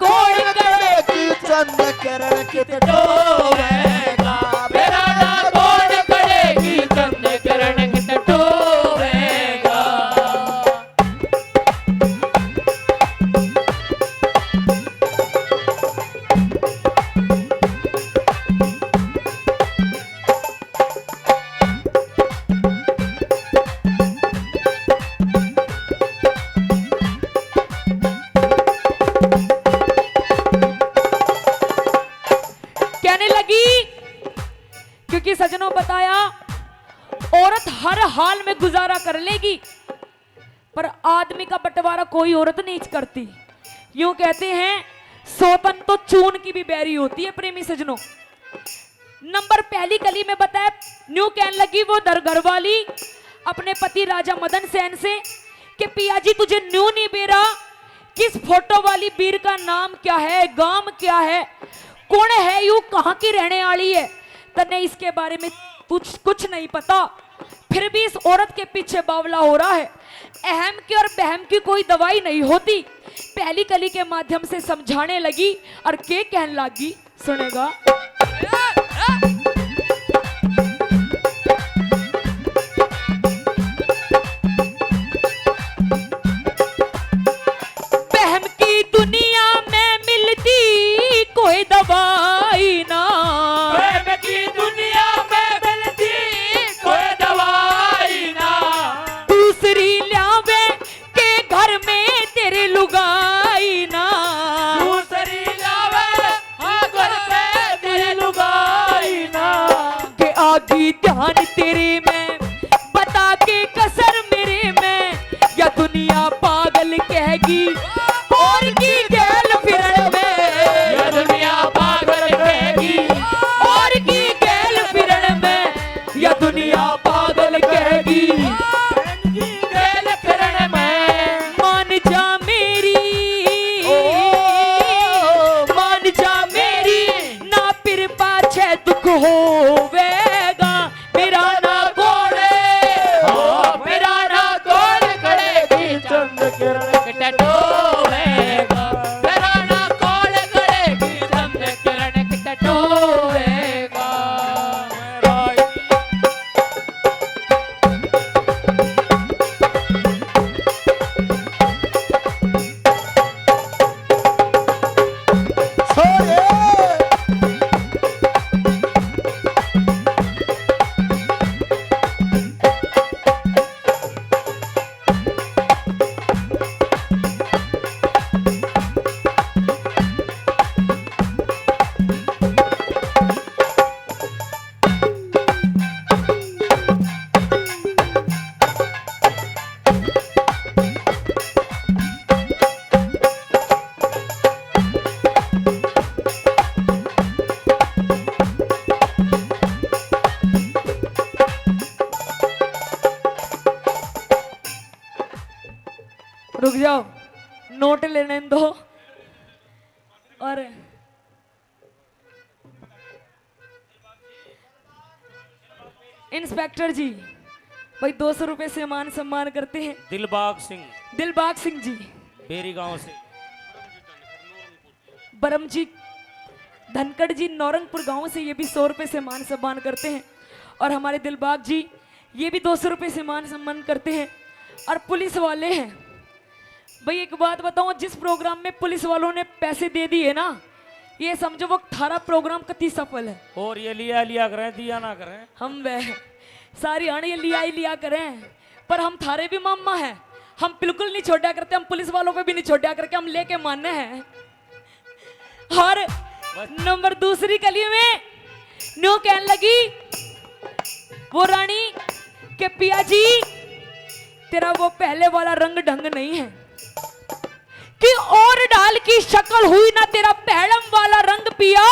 [SPEAKER 1] कौन करे
[SPEAKER 2] की चंद किरण कित
[SPEAKER 1] खोवेगा।
[SPEAKER 4] बिराना कौन करेगी चंद किरण कित टोवेगा।
[SPEAKER 1] कहने लगी, क्योंकि सजनों बताया औरत हर हाल में गुजारा कर लेगी, पर आदमी का बंटवारा कोई औरत नहीं करती। यूं कहते हैं सोतन तो चून की भी बैरी होती है। प्रेमी सजनों, नंबर पहली कली में बताया, न्यू कहने लगी वो घर वाली अपने पति राजा मदन सेन से कि पिया जी तुझे न्यू नहीं बेरा, किस फोटो वाली बीर का नाम क्या है, गांव क्या है, कौन है, यू कहां की रहने वाली है। तने इसके बारे में कुछ नहीं पता, फिर भी इस औरत के पीछे बावला हो रहा है। अहम की और बहम की कोई दवाई नहीं होती। पहली कली के माध्यम से समझाने लगी और के कहने लगी, सुनेगा। बहम की दुनिया में मिलती कोई दवाई ना,
[SPEAKER 4] प्रेम की दुनिया में मिलती कोई दवाई ना।
[SPEAKER 1] दूसरी ल्यावे के घर में तेरे लुगाई ना।
[SPEAKER 4] दूसरी लावे हाँ घर पे
[SPEAKER 1] कोई ध्यान तेरे में, बता के कसर मेरे में, या दुनिया पागल कहेगी और की गैल फिरन में,
[SPEAKER 4] ये दुनिया पागल कहेगी
[SPEAKER 1] और की गैल फिरन में, या दुनिया पागल कहेगी।
[SPEAKER 4] खेल फिरन में।
[SPEAKER 1] मान जा मेरी, मान जा मेरी, ना फिर पाछे दुख होवेगा, मेरा ना घोड़े
[SPEAKER 4] ओ मेरा ना कोड़ करेगी चंद किरण टटोएगा, मेरा ना कोड़ करेगी चंद किरण टटोएगा।
[SPEAKER 2] छोड़िए।
[SPEAKER 1] रुक जाओ, नोट लेने दो। और इंस्पेक्टर जी, भाई 200 रुपए से मान सम्मान करते हैं।
[SPEAKER 3] दिलबाग सिंह
[SPEAKER 1] दिलबाग सिंह जी,
[SPEAKER 3] बेरी गांव से।
[SPEAKER 1] बरमजी धनखड़ जी नौरंगपुर गांव से, ये भी 100 रुपए से मान सम्मान करते हैं। और हमारे दिलबाग जी, ये भी 200 रुपए से मान सम्मान करते हैं। और पुलिस वाले हैं भाई, एक बात बताऊं, जिस प्रोग्राम में पुलिस वालों ने पैसे दे दिए ना, ये समझो वो थारा प्रोग्राम कति सफल है।
[SPEAKER 3] और ये लिया लिया करें, दिया ना करें।
[SPEAKER 1] हम वह सारी आने लिया ही लिया करें, पर हम थारे भी मामा हैं, हम बिल्कुल नहीं छोड़ा करते, हम पुलिस वालों पे भी नहीं छोड़ा करके हम लेके माने हैं। और नंबर दूसरी गली में न्यू कहने लगी वो रानी के पिया जी, तेरा वो पहले वाला रंग ढंग नहीं है कि और डाल की शक्ल हुई ना तेरा पहलम वाला रंग पिया,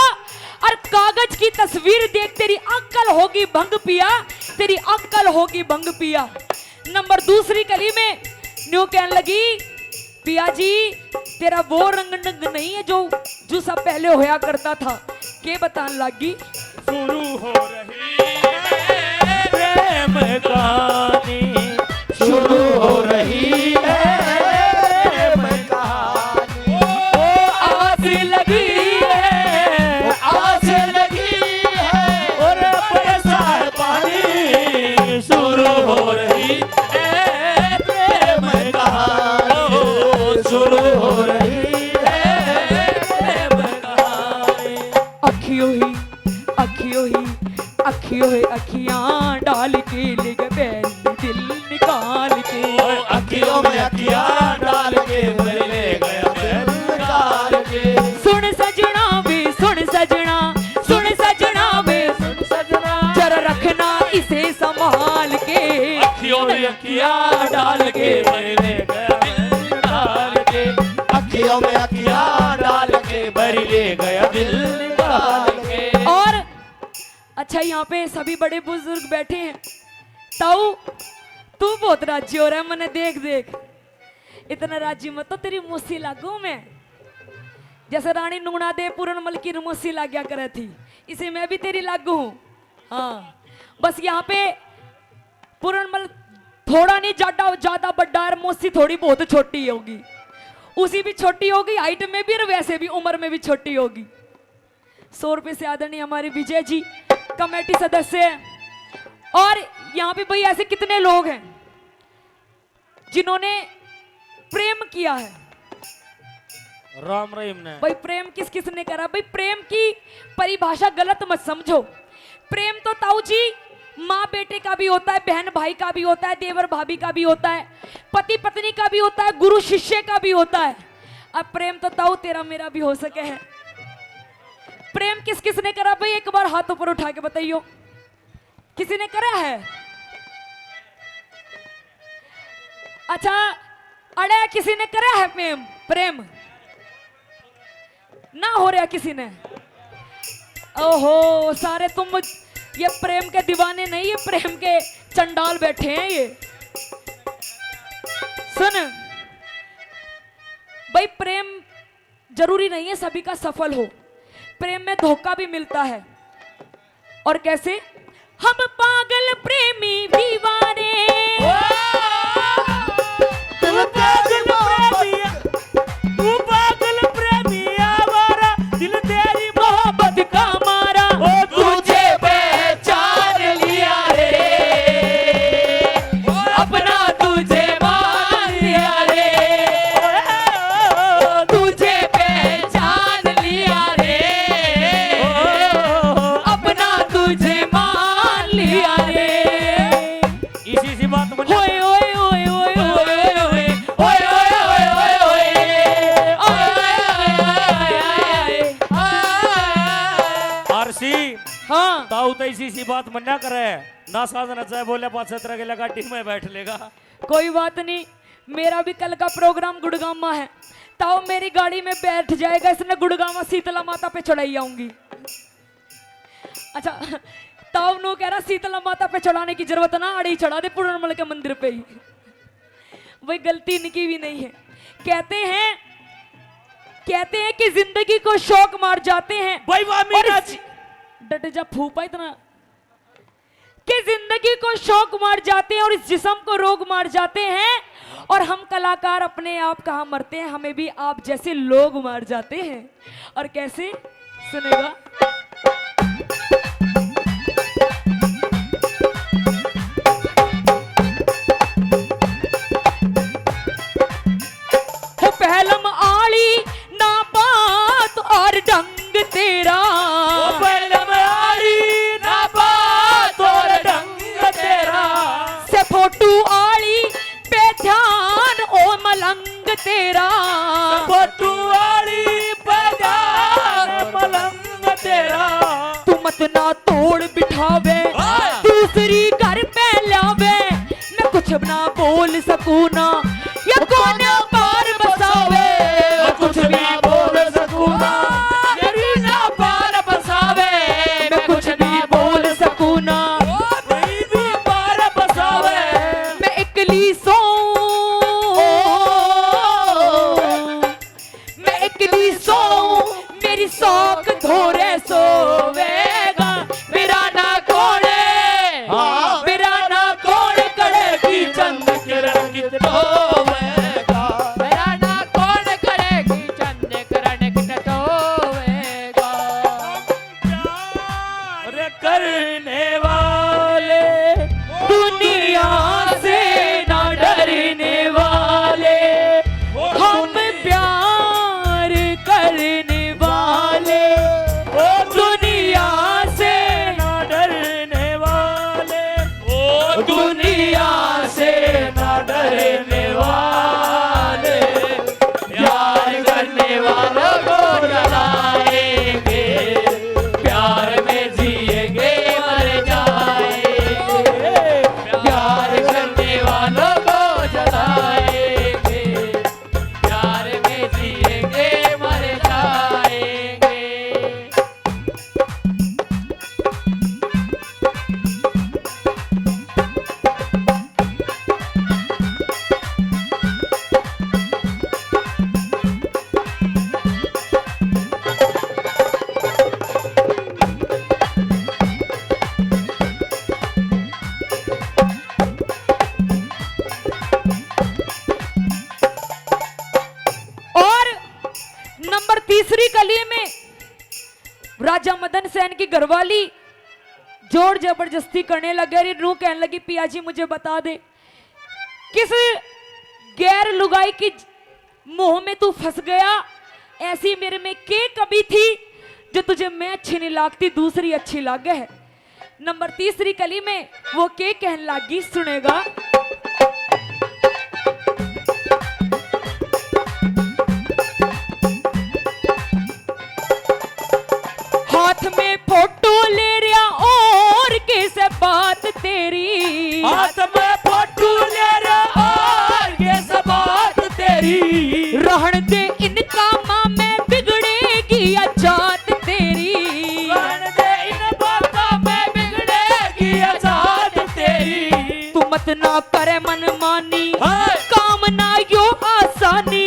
[SPEAKER 1] और कागज की तस्वीर देख तेरी अक्ल होगी भंग पिया, तेरी अक्ल होगी भंग पिया। नंबर दूसरी गली में न्यू कहने लगी पिया जी, तेरा वो रंग ढंग नहीं है जो सब पहले होया करता था। के बताने लगी
[SPEAKER 3] शुरू हो रही है प्रेम कहानी, शुरू हो रही है प्रेम कहानी।
[SPEAKER 1] ओ आस लगी है,
[SPEAKER 3] आस लगी है और बरसात पानी, शुरू हो रही है प्रेम कहानी, शुरू हो रही है प्रेम कहानी।
[SPEAKER 1] अखियों ही अखियां डाल के ले गए बैरी दिल निकाल के,
[SPEAKER 3] अखियों में अखियां डाल के ले गया दिल निकाल के।
[SPEAKER 1] सुन सजना वे सुन सजना, सुन सजना वे
[SPEAKER 3] सुन सजना,
[SPEAKER 1] जरा रखना इसे संभाल के।
[SPEAKER 3] अखियों में अखियां डाल के ले गया दिल निकाल के, अखियों में अखियां डाल के भर ले गया दिल निकाल के।
[SPEAKER 1] और अच्छा, यहाँ पे सभी बड़े बुजुर्ग बैठे हैं। ताऊ तू बहुत राजी हो रहा है, मैंने देख देख इतना राजी मत तो तेरी मुस्सी लागू मैं, जैसे रानी नूना दे पूरनमल की मुस्सी लाग गया करे थी, इसे मैं भी तेरी लागू हूँ। हाँ बस यहाँ पे पूरनमल थोड़ा नहीं ज्यादा बड्डा है, मुस्सी थोड़ी बहुत छोटी होगी, उसी भी छोटी होगी हाइट में भी और वैसे भी उम्र में भी छोटी होगी। 100 रुपए से आदरणीय हमारे विजय जी कमेटी सदस्य हैं। और यहाँ पे भाई ऐसे कितने लोग हैं जिन्होंने प्रेम किया है।
[SPEAKER 3] राम रहीम ने
[SPEAKER 1] भाई प्रेम किस किस ने करा, भाई प्रेम की परिभाषा गलत मत समझो। प्रेम तो ताऊ जी माँ बेटे का भी होता है, बहन भाई का भी होता है, देवर भाभी का भी होता है, पति पत्नी का भी होता है, गुरु शिष्य का भी होता है। अब प्रेम तो ताऊ तेरा मेरा भी हो सके है। प्रेम किस किस ने करा भाई, एक बार हाथ ऊपर उठा के बताइयो। किसी ने करा है? अच्छा, अरे किसी ने करा है प्रेम? प्रेम ना हो रहा किसी ने? ओहो, सारे तुम ये प्रेम के दीवाने नहीं, ये प्रेम के चंडाल बैठे हैं ये। सुन भाई, प्रेम जरूरी नहीं है सभी का सफल हो, प्रेम में धोखा भी मिलता है। और कैसे? हम पागल प्रेमी दीवाने,
[SPEAKER 3] तू पागल प्रेमी आवारा, दिल तेरी मोहब्बत का मारा। ओ
[SPEAKER 4] तुझे पहचान लिया रे, अपना तुझे मान लिया रे, तुझे पहचान लिया रे, अपना तुझे मान लिया रे।
[SPEAKER 3] इसी सी बात मन
[SPEAKER 1] ओए ओए ओए ओए ओए
[SPEAKER 4] ओए ओए ओए ओए
[SPEAKER 3] आरसी
[SPEAKER 1] हाँ,
[SPEAKER 3] ताऊ तो इसी सी बात मन्ना करे ना, साधन चाहे बोले 5-17 के लगा टीम में बैठ लेगा।
[SPEAKER 1] कोई बात नहीं, मेरा भी कल का प्रोग्राम गुड़गामा है, ताऊ मेरी गाड़ी में बैठ जाएगा, इसने गुड़गामा शीतला माता पे चढ़ाई आऊंगी। अच्छा, ताऊ नो कह रहा शीतला माता पे चढ़ाने की जरूरत ना, अड़ी चढ़ा दे पूर्णमल के मंदिर पे ही। वही गलती इनकी भी नहीं है। कहते हैं कि जिंदगी को शौक मार जाते हैं।
[SPEAKER 3] भाई वाह मीना जी,
[SPEAKER 1] डट जा फूफा इतना, कि जिंदगी को शौक मार जाते हैं और इस जिस्म को रोग मार जाते हैं। और हम कलाकार अपने आप कहाँ मरते हैं, हमें भी आप जैसे लोग मार जाते हैं। और कैसे? सुनेगा। हो पहलम आली ना बात और ढंग तेरा,
[SPEAKER 3] ओ पहलम आली ना बात और ढंग तेरा,
[SPEAKER 1] से फोटू आली पे ध्यान ओ मलंग तेरा,
[SPEAKER 3] फोटू वाली बजान पलंग तेरा।
[SPEAKER 1] तू मत ना तोड़ बिठावे,
[SPEAKER 3] हाँ।
[SPEAKER 1] दूसरी घर पे लावे, मैं कुछ ना बोल सकूं ना, या कौन पार बसावे,
[SPEAKER 3] मैं कुछ भी बोल सकूं ना, मेरी ना पार बसावे,
[SPEAKER 1] मैं कुछ भी बोल सकूं ना,
[SPEAKER 3] मेरी भी पार बसावे।
[SPEAKER 1] मैं इकली सो, मैं इकली सो, मेरी शौक धोरे सोवेगा, मेरा ना कोड़े,
[SPEAKER 3] हाँ।
[SPEAKER 1] मेरा ना कोड़ कड़ेगी चंद
[SPEAKER 3] किरण की
[SPEAKER 4] टटोवेगा, मेरा ना कौन करेगी चंद किरण की टटोवेगा।
[SPEAKER 3] प्यार करने वाले
[SPEAKER 1] दुनिया से ना डरने वाले, हम प्यार करने वाले,
[SPEAKER 3] ओ
[SPEAKER 1] दुनिया से
[SPEAKER 3] ना डरने वाले, ओ
[SPEAKER 1] दुनिया से
[SPEAKER 3] ना डरने वाले, प्यार करने वालों को जलाएंगे, प्यार में जिएंगे मर जाएंगे, प्यार करने वालों को जलाएंगे, प्यार में जिएंगे मर जाएंगे।
[SPEAKER 1] और नंबर तीसरी कली में राजा मदन सेन की घरवाली जोर जबरदस्ती करने लगे, रू कहने लगी पिया जी मुझे बता दे, किस गैर लुगाई की मोह में तू फंस गया, ऐसी मेरे में के कभी थी जो तुझे मैं अच्छी नहीं लगती दूसरी अच्छी लागे है। नंबर तीसरी कली में वो के कहने लगी, सुनेगा। हाथ में फोटो ले रहा और किसे बात
[SPEAKER 3] हाथ में फोटू ले रे और ये सब बात तेरी
[SPEAKER 1] रहन दे इनका माँ में बिगड़ेगी अजात तेरी।
[SPEAKER 3] रहन दे इन बातों में बिगड़ेगी आजाद तेरी।
[SPEAKER 1] तू मत ना करे मन मानी
[SPEAKER 3] हाँ।
[SPEAKER 1] काम ना यो आसानी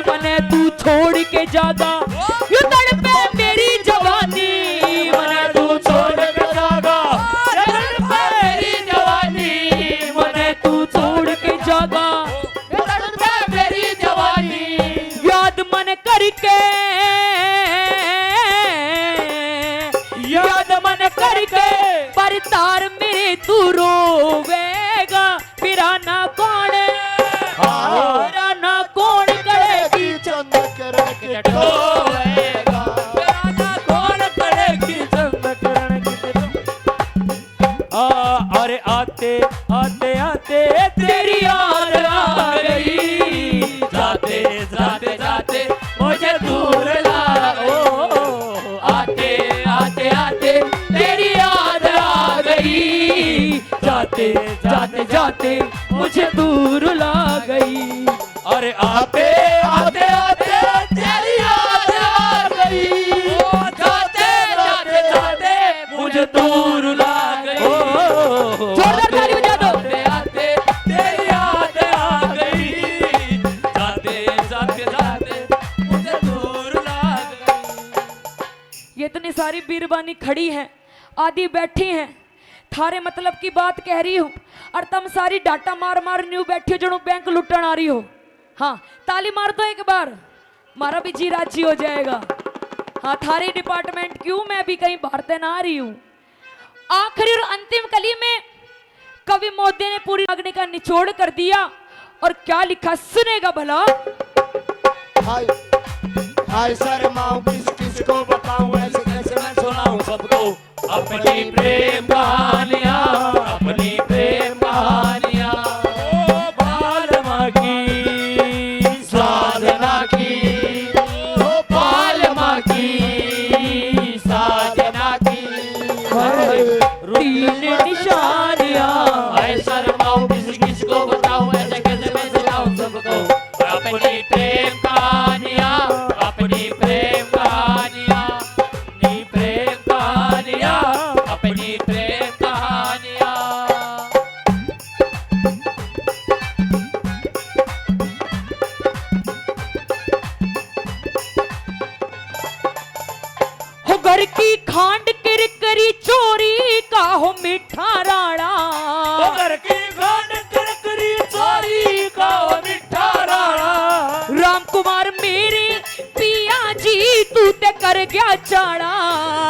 [SPEAKER 1] मने तू छोड़ के जागा यू तड़पे मेरी जवानी मने तू छोड़ के जागा
[SPEAKER 3] मेरी जवानी
[SPEAKER 1] मने तू छोड़ के जागा
[SPEAKER 3] मेरी जवानी
[SPEAKER 1] याद मन करके याद मन करके पर तार मेरे तू रोवेगा पिराना कौन पिराना कौन करेगी
[SPEAKER 2] चंद किरण के
[SPEAKER 3] टोएगा पिराना कौन करेगी चंद किरण की अरे आते आते आते तेरी याद आ गई जाते जाते जाते मुझे दूर ला ओ आते आते आते तेरी याद आ गई जाते जाते जाते
[SPEAKER 1] मुझे दूर ला गई।
[SPEAKER 3] अरे आते आते आते तेरी याद आ गई जाते जाते जाते मुझे दूर ला गई
[SPEAKER 1] जोरदार ताली बजा दो।
[SPEAKER 3] आते आते तेरी याद आ गई जाते जाते जाते मुझे दूर ला गई।
[SPEAKER 1] ये इतनी सारी बीरबानी खड़ी हैं आदि बैठी हैं थारे मतलब की बात कह रही हूँ और तुम सारी डाटा मार मार न्यू बैठी हो जो बैंक लुटन आ रही हो। हाँ ताली मार दो एक बार मारा भी जी राजी हो जाएगा। हाँ थारे डिपार्टमेंट क्यों मैं भी कहीं भारते ना आ रही हूँ। आखिरी और अंतिम कली में कवि मोदी ने पूरी रागनी का निचोड़ कर दिया और क्या लिखा सुनेगा भला।
[SPEAKER 2] हाय हाय शर्माऊं किस किस को बताऊं ऐसे कैसे मैं सुनाऊं सबको
[SPEAKER 3] अपनी प्रेम कहानियां अपनी प्रेम कहानियां ओ बालमा की साधना की ओ बालमा की साधना की
[SPEAKER 1] तीन निशानियां
[SPEAKER 3] ऐ शर्माऊं किस किस को बताऊं ऐसे कैसे मैं सुनाऊं सबको अपनी प्रेम कहानियां अपनी प्रेम कहानियां अपनी प्रेम कहानियां अपनी प्रेम कहानियां
[SPEAKER 1] हो घर की खांड किर करी चोरी का हो मीठा राणा
[SPEAKER 3] घर की खांड करकरी चोरी का ओ मिठा राणा
[SPEAKER 1] राम कुमार मेरे पिया जी तू ते कर गया चाड़ा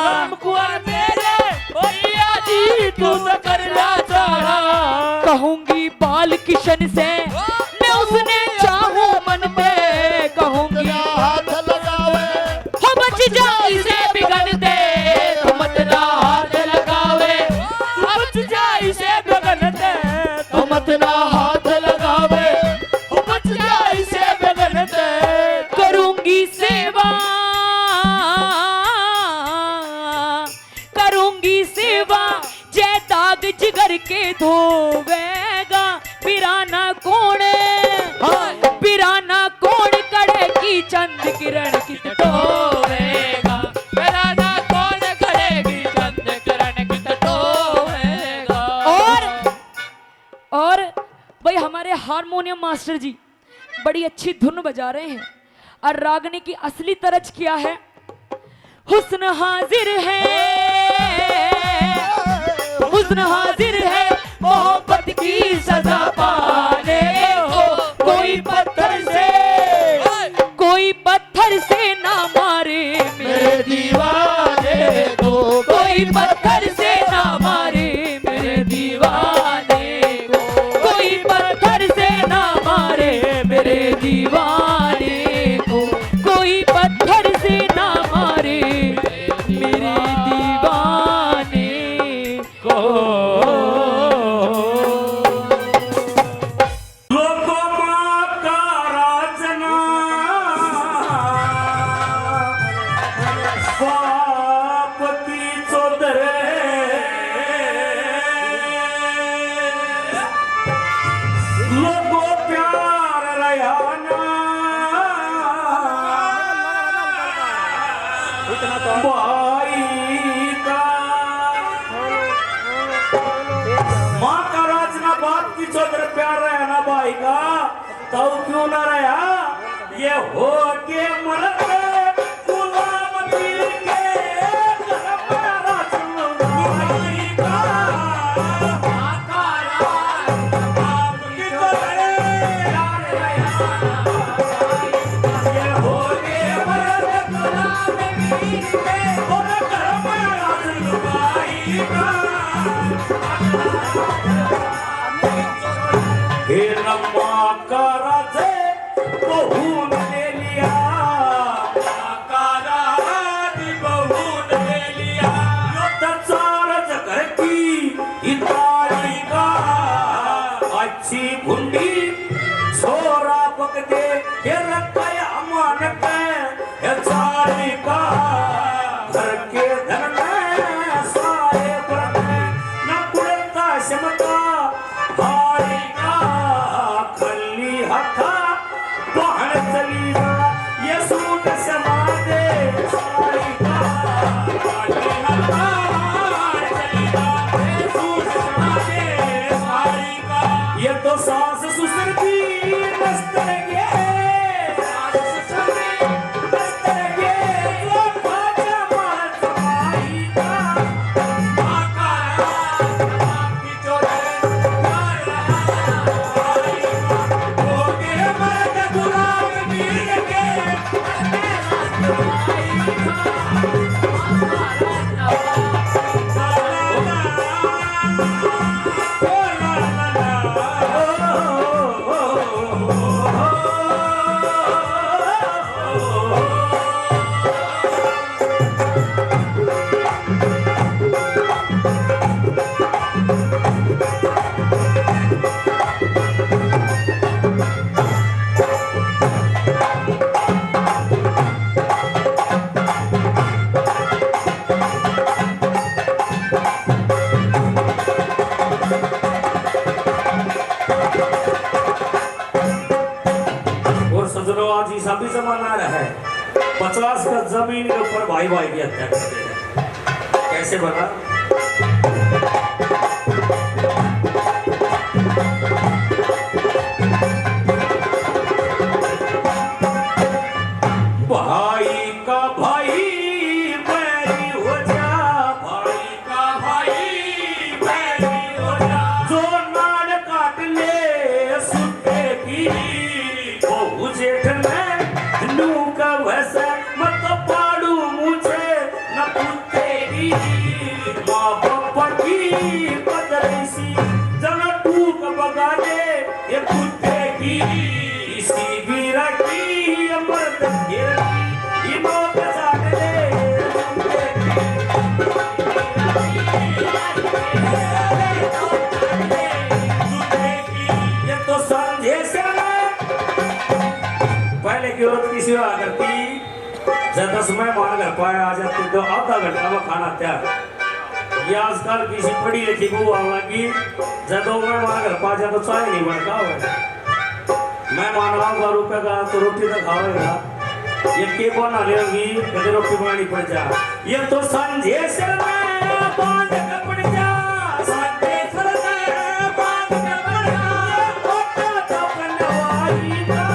[SPEAKER 3] राम कुंवर मेरे ओ पिया जी तू तो कर ला चाड़ा
[SPEAKER 1] कहूंगी बाल किशन से मैं उसने चाहूं मन में कहूंगी
[SPEAKER 2] हाथ लगावे
[SPEAKER 1] हो बच जा इसे बिगड़ दे
[SPEAKER 3] तुम मत ना हाथ लगावे बच जाए इसे बगन दे तुम मत ना हाथ लगावे बच जाए इसे बगन दे
[SPEAKER 1] करूंगी सेवा करूंगी सेवा जय दाग जिगर के धोवेगा पिराना कौन पिराना कौन कड़े की चंद किरण की
[SPEAKER 3] टोवेगा मेरा ना कौन करेगी चंद किरण की टोवेगा
[SPEAKER 1] और भाई हमारे हारमोनियम मास्टर जी बड़ी अच्छी धुन बजा रहे हैं और रागनी की असली तरज क्या है। हुस्न हाजिर है हुस्न हाजिर है मोहब्बत की सजा पाने को कोई पत्थर से ना मारे मेरे
[SPEAKER 3] दीवाने को
[SPEAKER 1] कोई पत्थर से ना मारे मेरे दीवाने को कोई पत्थर से ना मारे मेरे दीवाने को कोई पत्थर से ना मारे मेरे दीवाने को।
[SPEAKER 3] बापती चौधरे भाई का तो क्यों न रहा ये हो के मरते गुलाम पीर के घर पर चुनवाई का आपकी तो ये हो के मरते गुलाम पीर के घर पर चुनवाई का हे नम्मा का राजे बहू ने लिया का राज बहू ने लिया यो तचार जगर की इताली का अच्छी गुंडी छोरा पक दे ये रखया मान के ये चाली का घर के धन में सारे पर न पुरता समता हारी का खली हथा बाहर चली जा ये सूट समा दे सारी का खली हथा बाहर चली जा ये सूट समा दे सारी का ये तो सास ससुर की मस्त लगे सास ससुर की मस्त लगे वो खाजा मार समाई का आकारा आपकी चोरे सभी जमाना रहे 50 का जमीन के ऊपर भाई भाई की हत्या करते हैं कैसे बना भाई का भाई बैरी हो जा भाई का भाई बैरी हो जा जो नाड़ काट ले सुते की बहु जेठ में का वैसे मत पाड़ू मुझे न पुतेगी माँ बापा की पदरसी जन टूक बगा दे ये पुतेगी इसी गिरा की अमृत गिरती इनो बजा दे ये तो समझे से पहले की औरत की सेवा करती ज्यादा समय मान कर पाया आ जाती तो आधा घंटा में खाना तैयार ये आजकल किसी पढ़ी लिखी को आवागी ज्यादा मैं मान कर पा जाता चाय नहीं बनता हो मैं मान रहा हूँ रुपए का तो रोटी तो खाओगा ये के बना लेगी कभी रोटी बनानी पड़ जा ये तो संजय से मैं बांध कर पड़ जा संजय से मैं बांध कर पड़ जा कोटा तो बनवाई का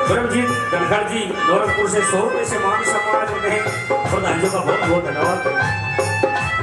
[SPEAKER 3] ब्रह्मजीत धनखड़ जी गोरखपुर से 100 रुपए से मान सम्मान देते हैं और धांजों का बहुत बहुत धन्यवाद पूजा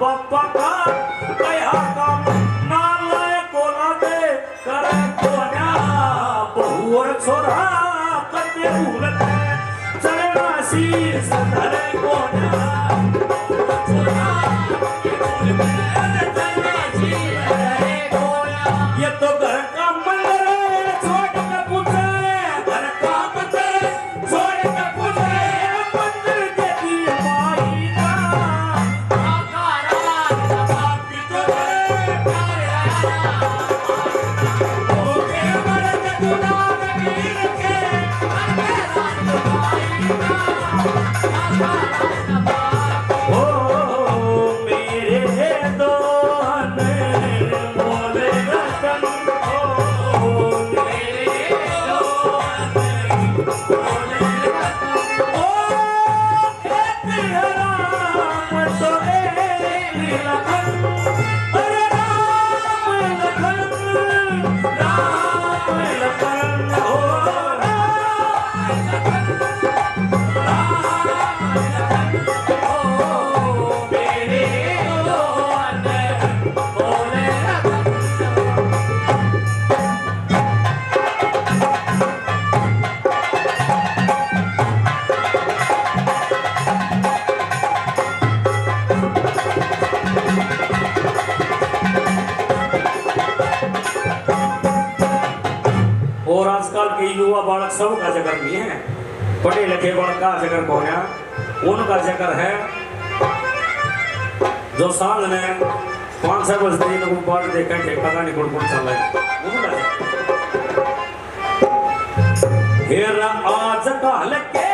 [SPEAKER 3] बाप्पा का कया काम नालाय कोला दे कर कोण्या बहुवर छोरा कते भूलते चले नाशी सधरे कोण्या छोरा कते भूलते चले नाशी सधरे कोण्या ये तो घर का मंदिर है छोड़ के पूछे घर का मंदिर छोड़ के पूछे मंदिर देखी माई का आकारा बापी तो ओके मरद दुना वीर के अरे राज माई का ओ मेरे दोहन बोले रतन ओ मेरे दोहन बोले रतन ओ खेती राम तो एक लखन अरे राम लखन ओ राम लखन ओ मेरे दोहन बोले रतन और आजकल के युवा बालक सब का जिक्र नहीं है पढ़े लिखे बालक का जिक्र कौन है उनका जिक्र है जो साल में 5-6 बजे दिन को बाल देखे थे पता नहीं कौन कौन चल रहा है उनका जिक्र। हेरा आज काल के